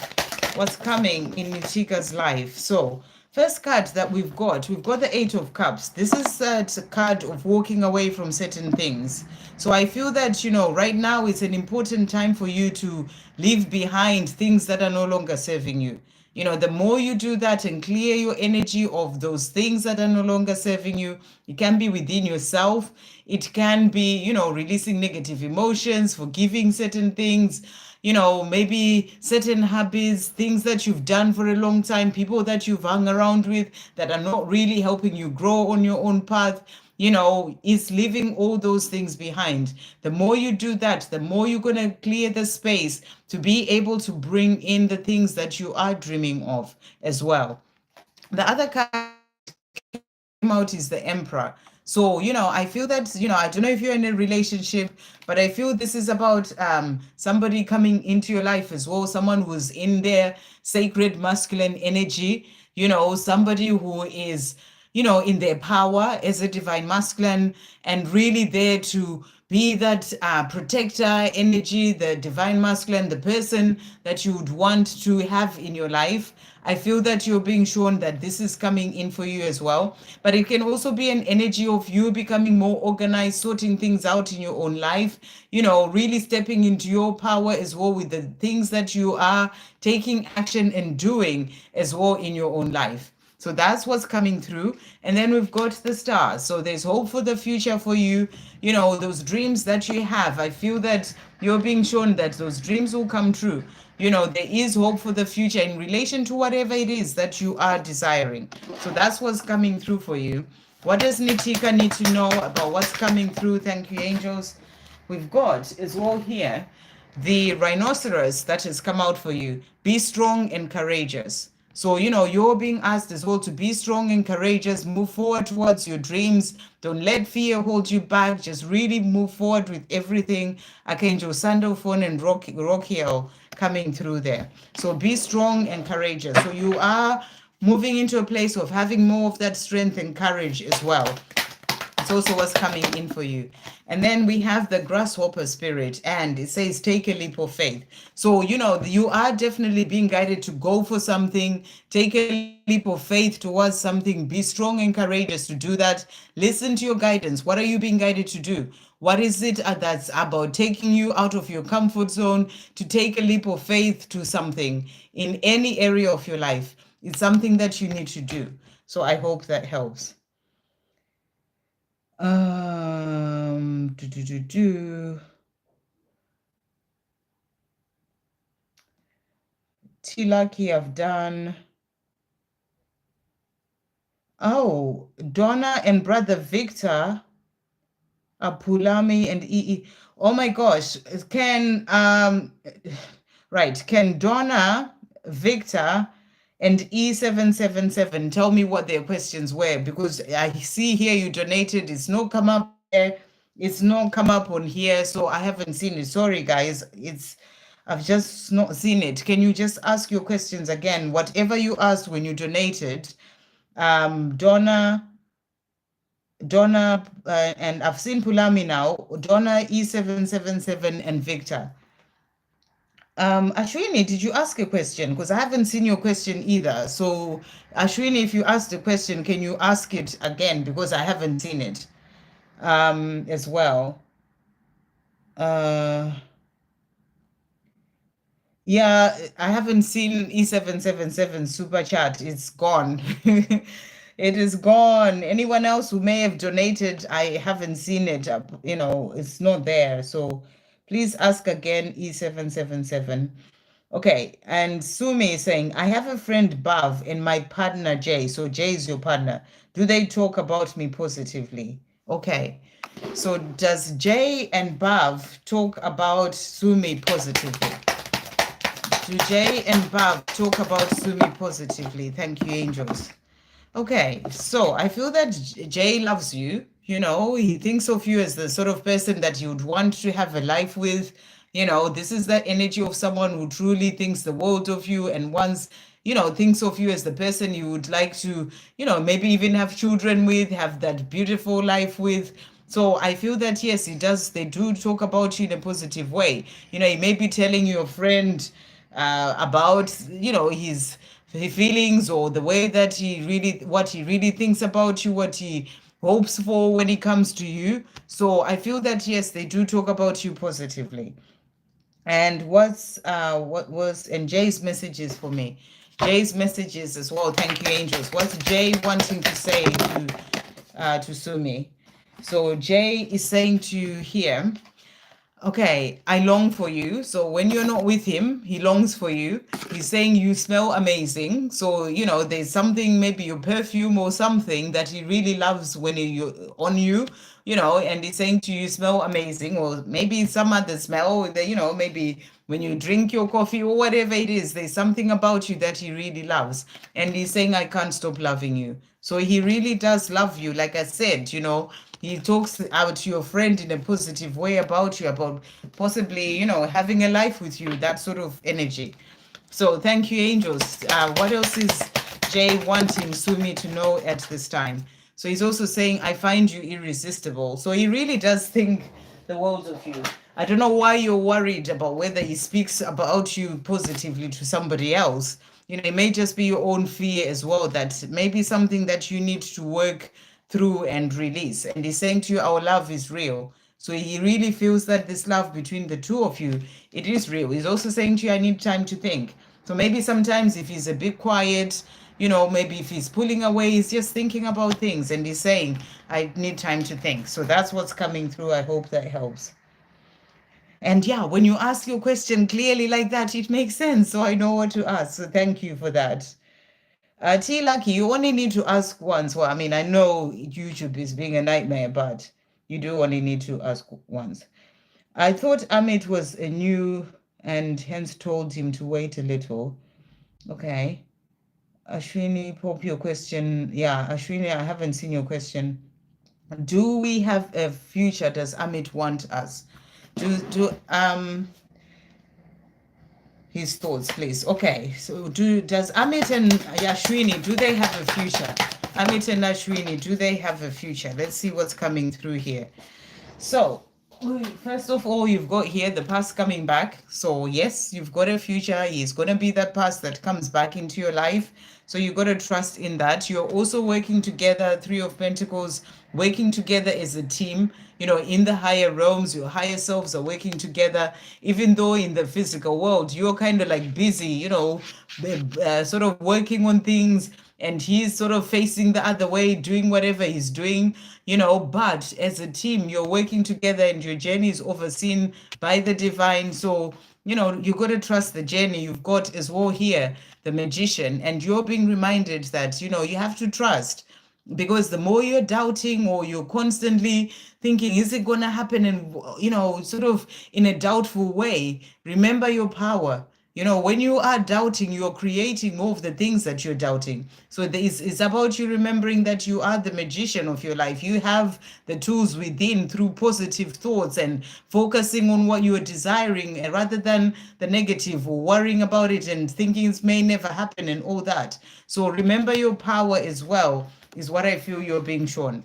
What's coming in Nitika's life? So, first card that we've got the Eight of Cups. This is a card of walking away from certain things. So I feel that, right now it's an important time for you to leave behind things that are no longer serving you. The more you do that and clear your energy of those things that are no longer serving you, it can be within yourself. It can be, releasing negative emotions, forgiving certain things, maybe certain habits, things that you've done for a long time, people that you've hung around with that are not really helping you grow on your own path. Is leaving all those things behind. The more you do that, the more you're going to clear the space to be able to bring in the things that you are dreaming of as well. The other card came out is the Emperor. So, I feel that, I don't know if you're in a relationship, but I feel this is about somebody coming into your life as well, someone who's in their sacred masculine energy, somebody who is, in their power as a divine masculine and really there to be that protector energy, the divine masculine, the person that you would want to have in your life. I feel that you're being shown that this is coming in for you as well. But it can also be an energy of you becoming more organized, sorting things out in your own life, really stepping into your power as well with the things that you are taking action and doing as well in your own life. So that's what's coming through. And then we've got the stars. So there's hope for the future for you. Those dreams that you have. I feel that you're being shown that those dreams will come true. There is hope for the future in relation to whatever it is that you are desiring. So that's what's coming through for you. What does Nitika need to know about what's coming through? Thank you, angels. We've got as well here the rhinoceros that has come out for you. Be strong and courageous. So, you're being asked as well to be strong and courageous, move forward towards your dreams. Don't let fear hold you back. Just really move forward with everything. Archangel Sandalphon and Rokiel coming through there. So be strong and courageous. So you are moving into a place of having more of that strength and courage as well. It's also what's coming in for you. And then we have the grasshopper spirit, and it says take a leap of faith. So, you are definitely being guided to go for something, take a leap of faith towards something, be strong and courageous to do that. Listen to your guidance. What are you being guided to do? What is it that's about taking you out of your comfort zone to take a leap of faith to something in any area of your life? It's something that you need to do. So I hope that helps. Tilaki I've done. Oh, Donna and brother Victor, Pulami and EE. Oh my gosh, can Donna, Victor, and E777 tell me what their questions were? Because I see here you donated, it's not come up there, it's not come up on here, so I haven't seen it. Sorry guys, I've just not seen it. Can you just ask your questions again? Whatever you asked when you donated, Donna, and I've seen Pulami now, Donna, E777, and Victor. Ashwini, did you ask a question? Because I haven't seen your question either. So, Ashwini, if you asked a question, can you ask it again? Because I haven't seen it as well. Yeah, I haven't seen E777 super chat. It's gone. It is gone. Anyone else who may have donated, I haven't seen it. It's not there. So please ask again, E777. Okay, and Sumi is saying, I have a friend Bav and my partner Jay. So Jay is your partner. Do they talk about me positively? Okay. So does Jay and Bav talk about Sumi positively? Do Jay and Bav talk about Sumi positively? Thank you, angels. Okay, so I feel that Jay loves you. He thinks of you as the sort of person that you would want to have a life with. This is the energy of someone who truly thinks the world of you and wants, thinks of you as the person you would like to, maybe even have children with, have that beautiful life with. So I feel that yes, it does. They do talk about you in a positive way. He may be telling your friend about his feelings, or the way that what he really thinks about you, what he hopes for when he comes to you. So I feel that yes, they do talk about you positively. And what was and Jay's messages for me. Jay's messages as well. Thank you, angels. What's Jay wanting to say to Sumi? So Jay is saying to you here, okay, I long for you. So when you're not with him, he longs for you. He's saying you smell amazing. So, there's something, maybe your perfume or something that he really loves when you on you, and he's saying to you, smell amazing. Or maybe some other smell that, maybe when you drink your coffee or whatever it is, there's something about you that he really loves. And he's saying, I can't stop loving you. So he really does love you. Like I said, he talks out to your friend in a positive way about you, about possibly, having a life with you, that sort of energy. So thank you, angels. What else is Jay wanting Sumi to know at this time? So he's also saying, I find you irresistible. So he really does think the world of you. I don't know why you're worried about whether he speaks about you positively to somebody else. It may just be your own fear as well, that maybe something that you need to work through and release. And he's saying to you, our love is real. So he really feels that this love between the two of you, it is real. He's also saying to you, I need time to think. So maybe sometimes if he's a bit quiet, maybe if he's pulling away, he's just thinking about things, and he's saying, I need time to think. So that's what's coming through. I hope that helps. And yeah, when you ask your question clearly like that, it makes sense. So I know what to ask. So thank you for that. T Lucky, you only need to ask once. Well, I mean, I know YouTube is being a nightmare, but you do only need to ask once. I thought Amit was a new and hence told him to wait a little. Okay. Ashwini, pop your question. Yeah, Ashwini, I haven't seen your question. Do we have a future? Does Amit want us? His thoughts, please. Okay, so does Amit and Yashwini, do they have a future? Amit and Ashwini, do they have a future? Let's see what's coming through here. So, first of all, you've got here the past coming back. So, yes, you've got a future. He's going to be that past that comes back into your life. So, you've got to trust in that. You're also working together, Three of Pentacles, working together as a team. In the higher realms, your higher selves are working together, even though in the physical world, you're kind of like busy, sort of working on things, and he's sort of facing the other way, doing whatever he's doing, but as a team, you're working together and your journey is overseen by the divine. So, you got to trust the journey. You've got as well here the magician, and you're being reminded that, you have to trust. Because the more you're doubting, or you're constantly thinking, is it going to happen? And, sort of in a doubtful way, remember your power. When you are doubting, you're creating more of the things that you're doubting. So it's about you remembering that you are the magician of your life. You have the tools within through positive thoughts and focusing on what you are desiring, rather than the negative, or worrying about it and thinking it may never happen and all that. So remember your power as well, is what I feel you're being shown.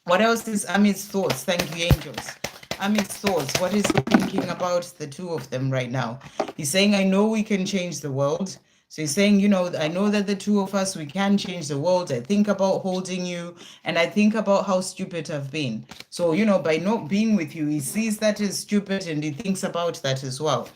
What else is Amit's thoughts? Thank you, angels. Amit's thoughts. What is he thinking about the two of them right now? He's saying, I know we can change the world. So he's saying, I know that the two of us, we can change the world. I think about holding you, and I think about how stupid I've been. So, by not being with you, he sees that as stupid, and he thinks about that as well.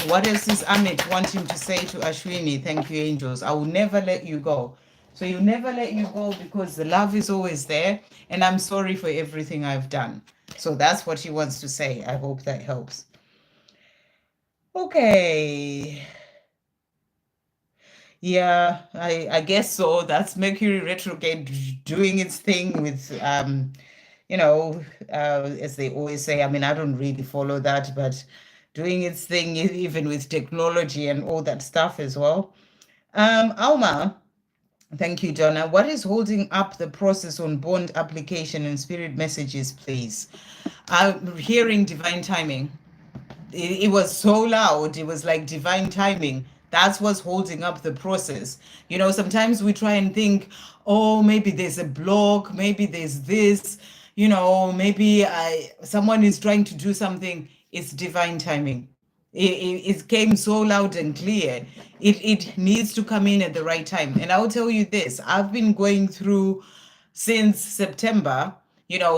What else is Amit wanting to say to Ashwini? Thank you, angels. I will never let you go. So you never let you go, because the love is always there, and I'm sorry for everything I've done. So that's what he wants to say. I hope that helps. Okay. Yeah, I guess so. That's Mercury retrograde doing its thing with, as they always say. I mean, I don't really follow that, but doing its thing even with technology and all that stuff as well. Alma. Thank you, Donna. What is holding up the process on bond application and spirit messages, please? I'm hearing divine timing. It was so loud. It was like divine timing. That's what's holding up the process. Sometimes we try and think, oh, maybe there's a block, maybe there's this, maybe someone is trying to do something. It's divine timing. It came so loud and clear. It needs to come in at the right time. And I'll tell you this, I've been going through since September,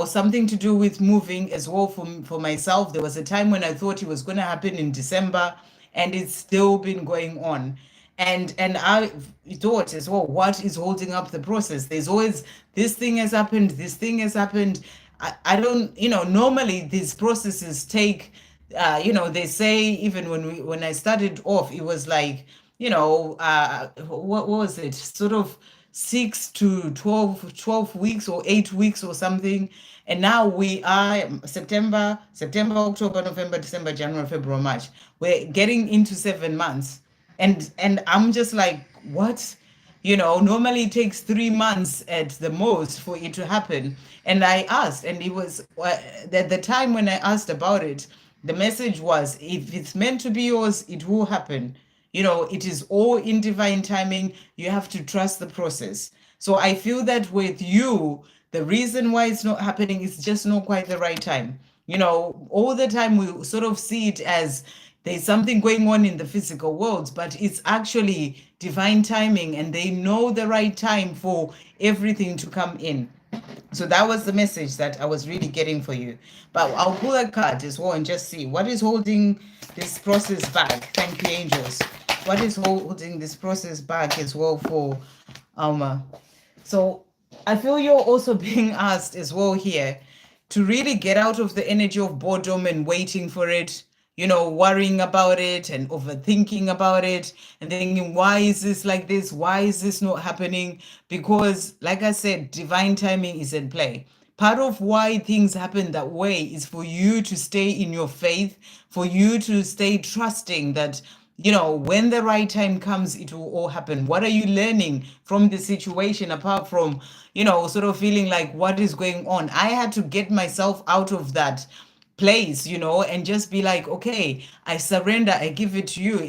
something to do with moving as well for myself. There was a time when I thought it was going to happen in December, and it's still been going on. And I thought as well, what is holding up the process? There's always this thing has happened, this thing has happened. I don't, normally these processes take, they say, even when I started off, it was like, what was it? Sort of 6 to 12 weeks or 8 weeks or something. And now we are September, October, November, December, January, February, March. We're getting into 7 months. And I'm just like, what? Normally it takes 3 months at the most for it to happen. And I asked, and it was at the time when I asked about it, the message was, if it's meant to be yours, it will happen. It is all in divine timing. You have to trust the process. So I feel that with you, the reason why it's not happening is just not quite the right time. All the time we sort of see it as there's something going on in the physical world, but it's actually divine timing, and they know the right time for everything to come in. So that was the message that I was really getting for you. But I'll pull a card as well and just see what is holding this process back. Thank you, angels. What is holding this process back as well for Alma? So I feel you're also being asked as well here to really get out of the energy of boredom and waiting for it, worrying about it and overthinking about it and thinking, why is this like this? Why is this not happening? Because, like I said, divine timing is in play. Part of why things happen that way is for you to stay in your faith, for you to stay trusting that when the right time comes, it will all happen. What are you learning from the situation apart from, sort of feeling like, what is going on? I had to get myself out of that place, and just be like, okay, I surrender, I give it to you.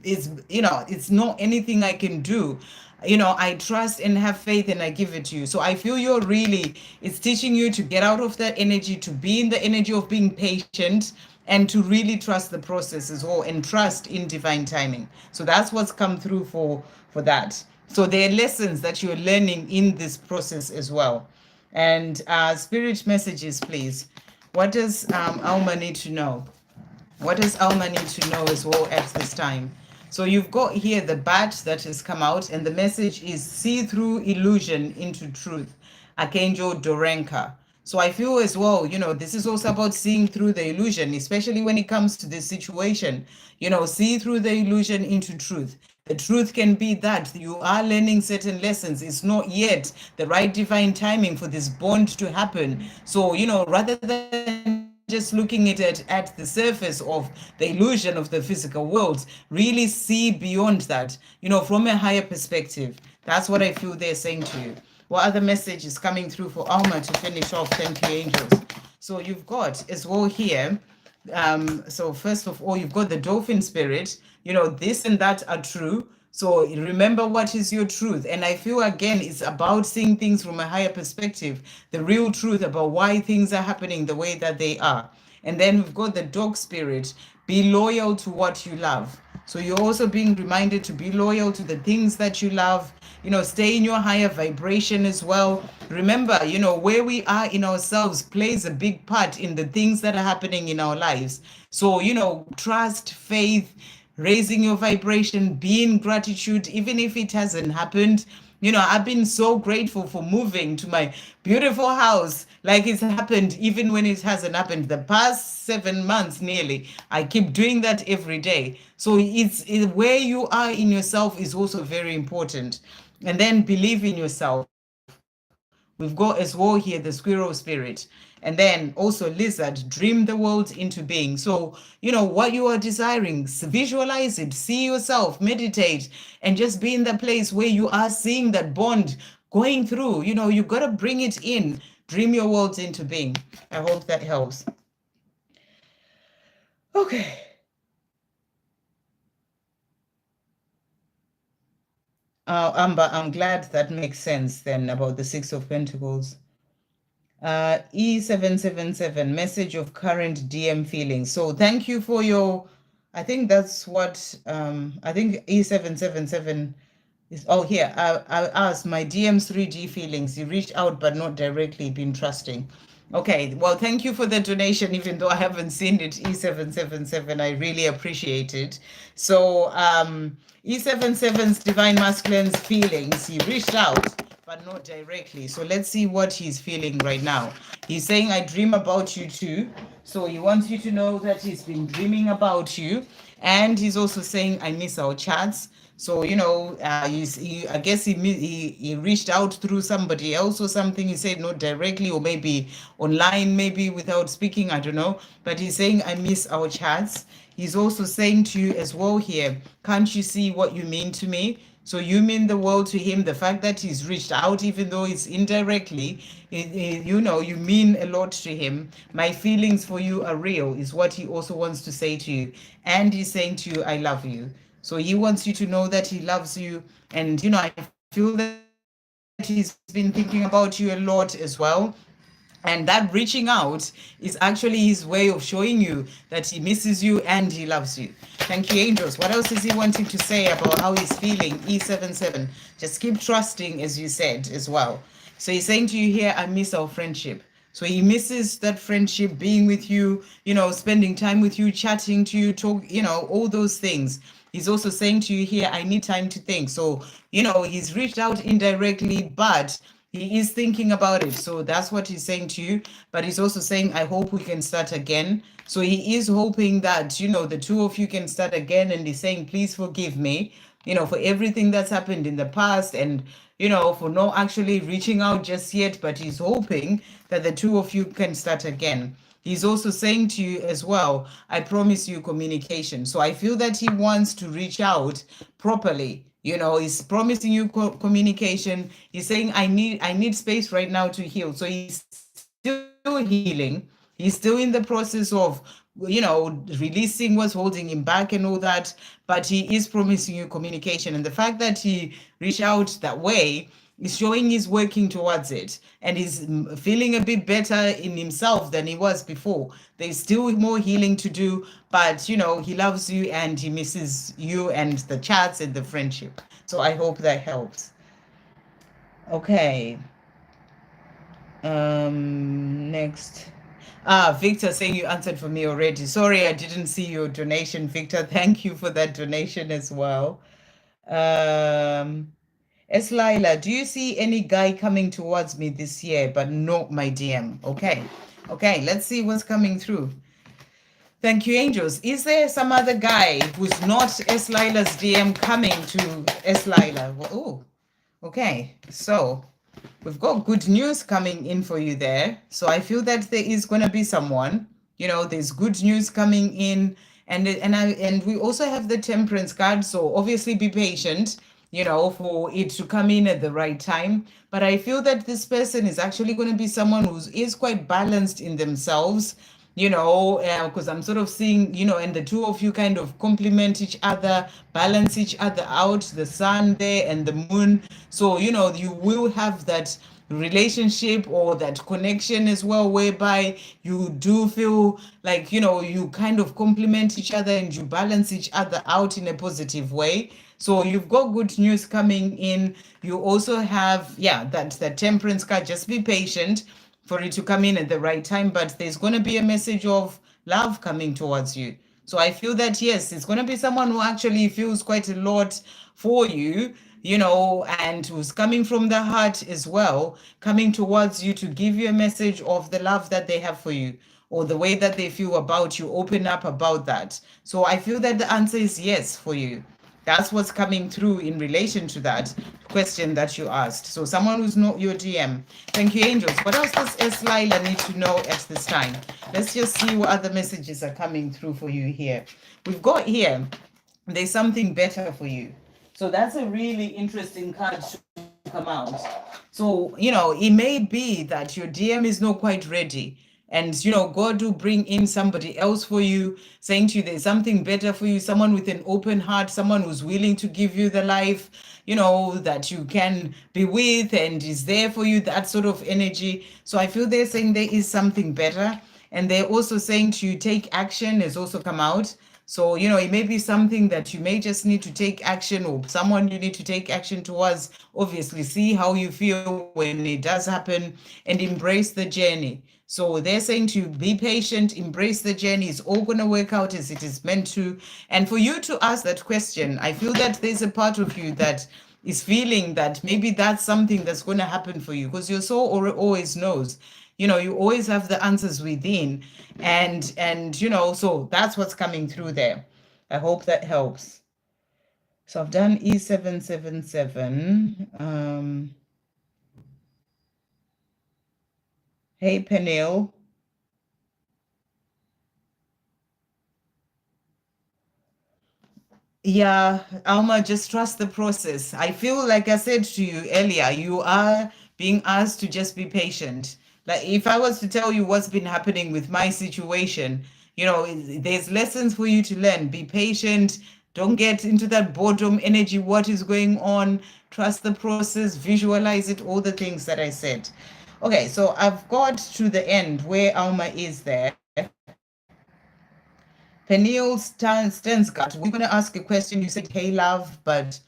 It's not anything I can do. I trust and have faith, and I give it to you. So I feel it's teaching you to get out of that energy, to be in the energy of being patient, and to really trust the process as well, and trust in divine timing. So that's what's come through for that. So there are lessons that you're learning in this process as well. And spirit messages, please. What does Alma need to know? What does Alma need to know as well at this time? So you've got here the bat that has come out, and the message is see through illusion into truth. Archangel Dorenka. So I feel as well, this is also about seeing through the illusion, especially when it comes to this situation. See through the illusion into truth. The truth can be that you are learning certain lessons. It's not yet the right divine timing for this bond to happen. So, rather than just looking at it at the surface of the illusion of the physical world, really see beyond that, from a higher perspective. That's what I feel they're saying to you. What other message is coming through for Alma to finish off? Thank you, angels. So you've got as well here. So first of all, you've got the dolphin spirit. This and that are true. So remember what is your truth. And I feel again, it's about seeing things from a higher perspective, the real truth about why things are happening the way that they are. And then we've got the dog spirit. Be loyal to what you love. So you're also being reminded to be loyal to the things that you love, stay in your higher vibration as well. Remember, where we are in ourselves plays a big part in the things that are happening in our lives. So, trust, faith, raising your vibration, be in gratitude, even if it hasn't happened. I've been so grateful for moving to my beautiful house. Like it's happened, even when it hasn't happened. The past 7 months nearly, I keep doing that every day. So where you are in yourself is also very important. And then believe in yourself. We've got as well here the squirrel spirit. And then also lizard, dream the world into being. So, what you are desiring, visualize it, see yourself, meditate, and just be in the place where you are seeing that bond going through. You got to bring it in. Dream your world into being. I hope that helps. Okay. Amber, I'm glad that makes sense then about the Six of Pentacles. E777, message of current DM feelings. So thank you for your, I think that's what, I think E777 is, oh, here, I asked my DM's 3D feelings. You reached out, but not directly, been trusting. Okay, well, thank you for the donation, even though I haven't seen it, E777. I really appreciate it. So, E77's Divine Masculine's feelings, he reached out, but not directly. So let's see what he's feeling right now. He's saying, I dream about you too. So he wants you to know that he's been dreaming about you. And he's also saying, I miss our chats. So, I guess he reached out through somebody else or something. He said not directly, or maybe online, maybe without speaking. I don't know. But he's saying, I miss our chats. He's also saying to you as well here, can't you see what you mean to me? So you mean the world to him. The fact that he's reached out, even though it's indirectly, you mean a lot to him. My feelings for you are real, is what he also wants to say to you. And he's saying to you, I love you. So he wants you to know that he loves you. And, I feel that he's been thinking about you a lot as well. And that reaching out is actually his way of showing you that he misses you and he loves you. Thank you, angels. What else is he wanting to say about how he's feeling? E77. Just keep trusting, as you said as well. So he's saying to you here, I miss our friendship. So he misses that friendship, being with you, spending time with you, chatting to you, talk, all those things. He's also saying to you here, I need time to think. So, he's reached out indirectly, but he is thinking about it. So that's what he's saying to you. But he's also saying, I hope we can start again. So he is hoping that, the two of you can start again. And he's saying, please forgive me, for everything that's happened in the past, and, for not actually reaching out just yet. But he's hoping that the two of you can start again. He's also saying to you as well, I promise you communication. So I feel that he wants to reach out properly. He's promising you communication. He's saying, I need space right now to heal. So he's still healing. He's still in the process of, releasing what's holding him back and all that. But he is promising you communication. And the fact that he reached out that way is showing he's working towards it, and he's feeling a bit better in himself than he was before. There's still more healing to do, but he loves you and he misses you and the chats and the friendship. So I hope that helps. Okay. Next. Victor saying you answered for me already. Sorry, I didn't see your donation, Victor. Thank you for that donation as well. Lila, do you see any guy coming towards me this year, but not my DM? Okay. Okay, let's see what's coming through. Thank you, angels. Is there some other guy who's not Lila's DM coming to Lila? Oh, okay. So we've got good news coming in for you there. So I feel that there is going to be someone, there's good news coming in. And we also have the temperance card. So obviously be patient, for it to come in at the right time. But I feel that this person is actually going to be someone who is quite balanced in themselves, because I'm sort of seeing, and the two of you kind of complement each other, balance each other out, the sun there and the moon. So, you will have that relationship or that connection as well, whereby you do feel like, you kind of complement each other and you balance each other out in a positive way. So you've got good news coming in. You also have, that temperance card. Just be patient for it to come in at the right time, but there's going to be a message of love coming towards you. So I feel that, yes, it's going to be someone who actually feels quite a lot for you, and who's coming from the heart as well, coming towards you to give you a message of the love that they have for you, or the way that they feel about you. Open up about that. So I feel that the answer is yes for you. That's what's coming through in relation to that question that you asked. So someone who's not your DM. Thank you, angels. What else does Lila need to know at this time? Let's just see what other messages are coming through for you here. We've got here, there's something better for you. So that's a really interesting card to come out. So, it may be that your DM is not quite ready. And, God will bring in somebody else for you, saying to you, there's something better for you, someone with an open heart, someone who's willing to give you the life, that you can be with and is there for you, that sort of energy. So I feel they're saying there is something better. And they're also saying to you, take action has also come out. So, it may be something that you may just need to take action, or someone you need to take action towards. Obviously, see how you feel when it does happen and embrace the journey. So they're saying to be patient, embrace the journey. It's all going to work out as it is meant to. And for you to ask that question, I feel that there's a part of you that is feeling that maybe that's something that's going to happen for you, because your soul always knows. You always have the answers within. And so that's what's coming through there. I hope that helps. So I've done E777. Hey, Peniel. Yeah, Alma, just trust the process. I feel like I said to you earlier, you are being asked to just be patient. Like if I was to tell you what's been happening with my situation, there's lessons for you to learn. Be patient. Don't get into that boredom energy. What is going on? Trust the process, visualize it, all the things that I said. Okay, so I've got to the end where Alma is there. Peniel Stensgard, we're going to ask a question. You said, hey, love, but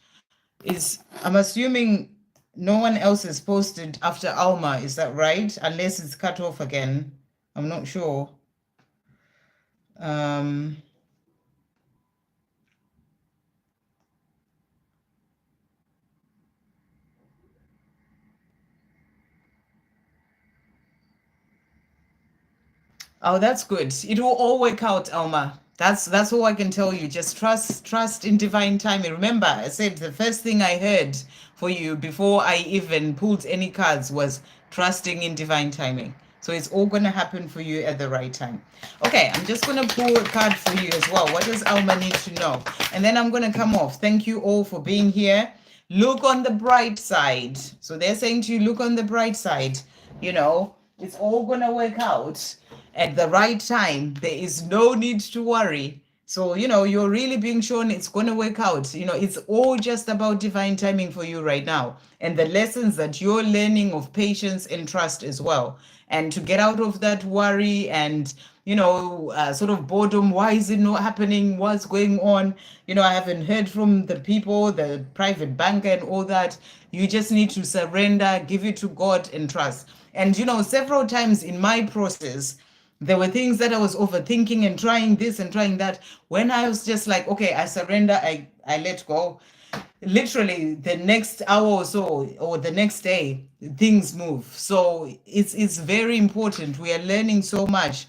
I'm assuming no one else is posted after Alma. Is that right? Unless it's cut off again. I'm not sure. Oh, that's good. It will all work out, Alma. That's all I can tell you. Just trust in divine timing. Remember, I said the first thing I heard for you before I even pulled any cards was trusting in divine timing. So it's all going to happen for you at the right time. Okay, I'm just going to pull a card for you as well. What does Alma need to know? And then I'm going to come off. Thank you all for being here. Look on the bright side. So they're saying to you, look on the bright side. It's all going to work out at the right time. There is no need to worry. So, you're really being shown it's going to work out. It's all just about divine timing for you right now. And the lessons that you're learning of patience and trust as well. And to get out of that worry and, sort of boredom. Why is it not happening? What's going on? I haven't heard from the people, the private banker and all that. You just need to surrender, give it to God and trust. And, several times in my process, there were things that I was overthinking and trying this and trying that. When I was just like, okay, I surrender, I let go. Literally the next hour or so, or the next day, things move. So it's very important. We are learning so much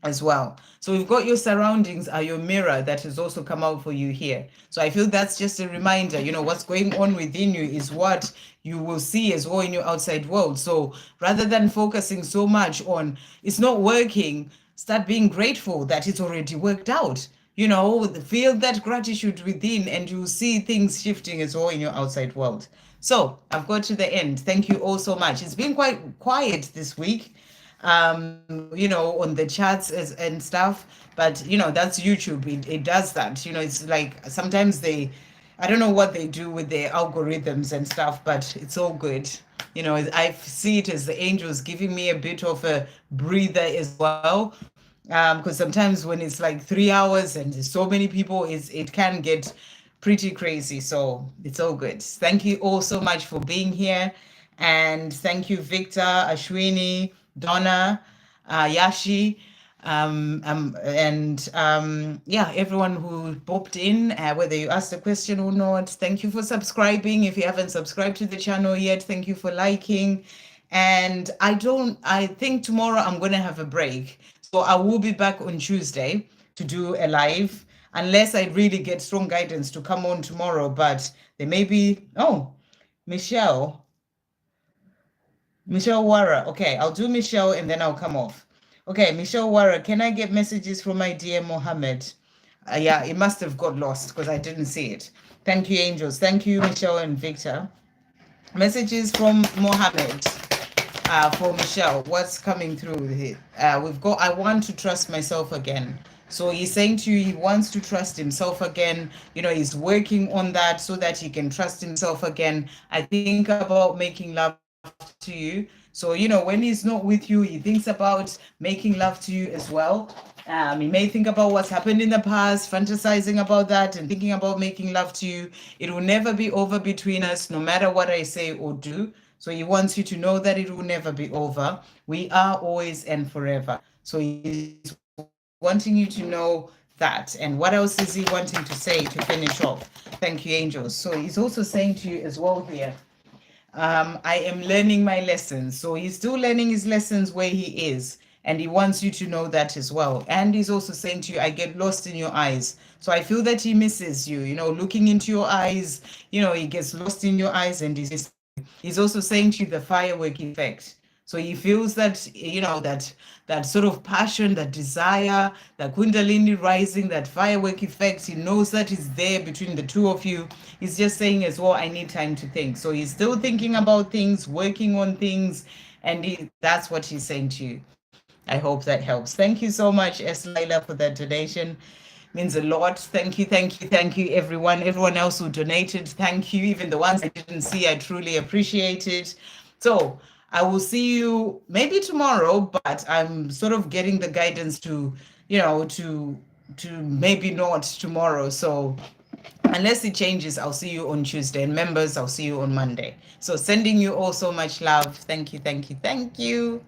as well. So we've got your surroundings are your mirror that has also come out for you here. So I feel that's just a reminder, what's going on within you is what you will see as well in your outside world. So rather than focusing so much on it's not working, start being grateful that it's already worked out. Feel that gratitude within and you'll see things shifting as well in your outside world. So I've got to the end. Thank you all so much. It's been quite quiet this week, on the chats and stuff. But, that's YouTube. It does that. It's like sometimes I don't know what they do with their algorithms and stuff, but it's all good. I see it as the angels giving me a bit of a breather as well. Because sometimes when it's like 3 hours and there's so many people, it can get pretty crazy. So it's all good. Thank you all so much for being here. And thank you, Victor, Ashwini, Donna, Yashi, everyone who popped in, whether you asked a question or not. Thank you for subscribing. If you haven't subscribed to the channel yet, thank you for liking. And I think tomorrow I'm going to have a break. So I will be back on Tuesday to do a live, unless I really get strong guidance to come on tomorrow. But there may be, Michelle Wara. Okay, I'll do Michelle and then I'll come off. Okay, Michelle Wara, can I get messages from my dear Mohammed? Yeah, it must have got lost because I didn't see it. Thank you, angels. Thank you, Michelle and Victor. Messages from Mohammed. For Michelle, what's coming through here? We've got, I want to trust myself again. So he's saying to you, he wants to trust himself again. You know, he's working on that so that he can trust himself again. I think about making love to you. So, you know, when he's not with you, he thinks about making love to you as well. He may think about what's happened in the past, fantasizing about that, and thinking about making love to you. It will never be over between us, no matter what I say or do. So he wants you to know that it will never be over. We are always and forever. So he's wanting you to know that. And what else is he wanting to say to finish off? Thank you, angels. So he's also saying to you as well here, I am learning my lessons. So he's still learning his lessons where he is. And he wants you to know that as well. And he's also saying to you, I get lost in your eyes. So I feel that he misses you, you know, looking into your eyes, you know, he gets lost in your eyes and he's missing you. He's also saying to you the firework effect. So he feels that, you know, that sort of passion, that desire, that Kundalini rising, that firework effect. He knows that is there between the two of you. He's just saying as well, I need time to think. So he's still thinking about things, working on things, and that's what he's saying to you. I hope that helps. Thank you so much, S. Laila, for that donation. Means a lot. Thank you, thank you, thank you, everyone. Everyone else who donated, thank you. Even the ones I didn't see, I truly appreciate it. So I will see you maybe tomorrow, but I'm sort of getting the guidance to, you know, to maybe not tomorrow. So unless it changes, I'll see you on Tuesday. And members, I'll see you on Monday. So sending you all so much love. Thank you, thank you, thank you.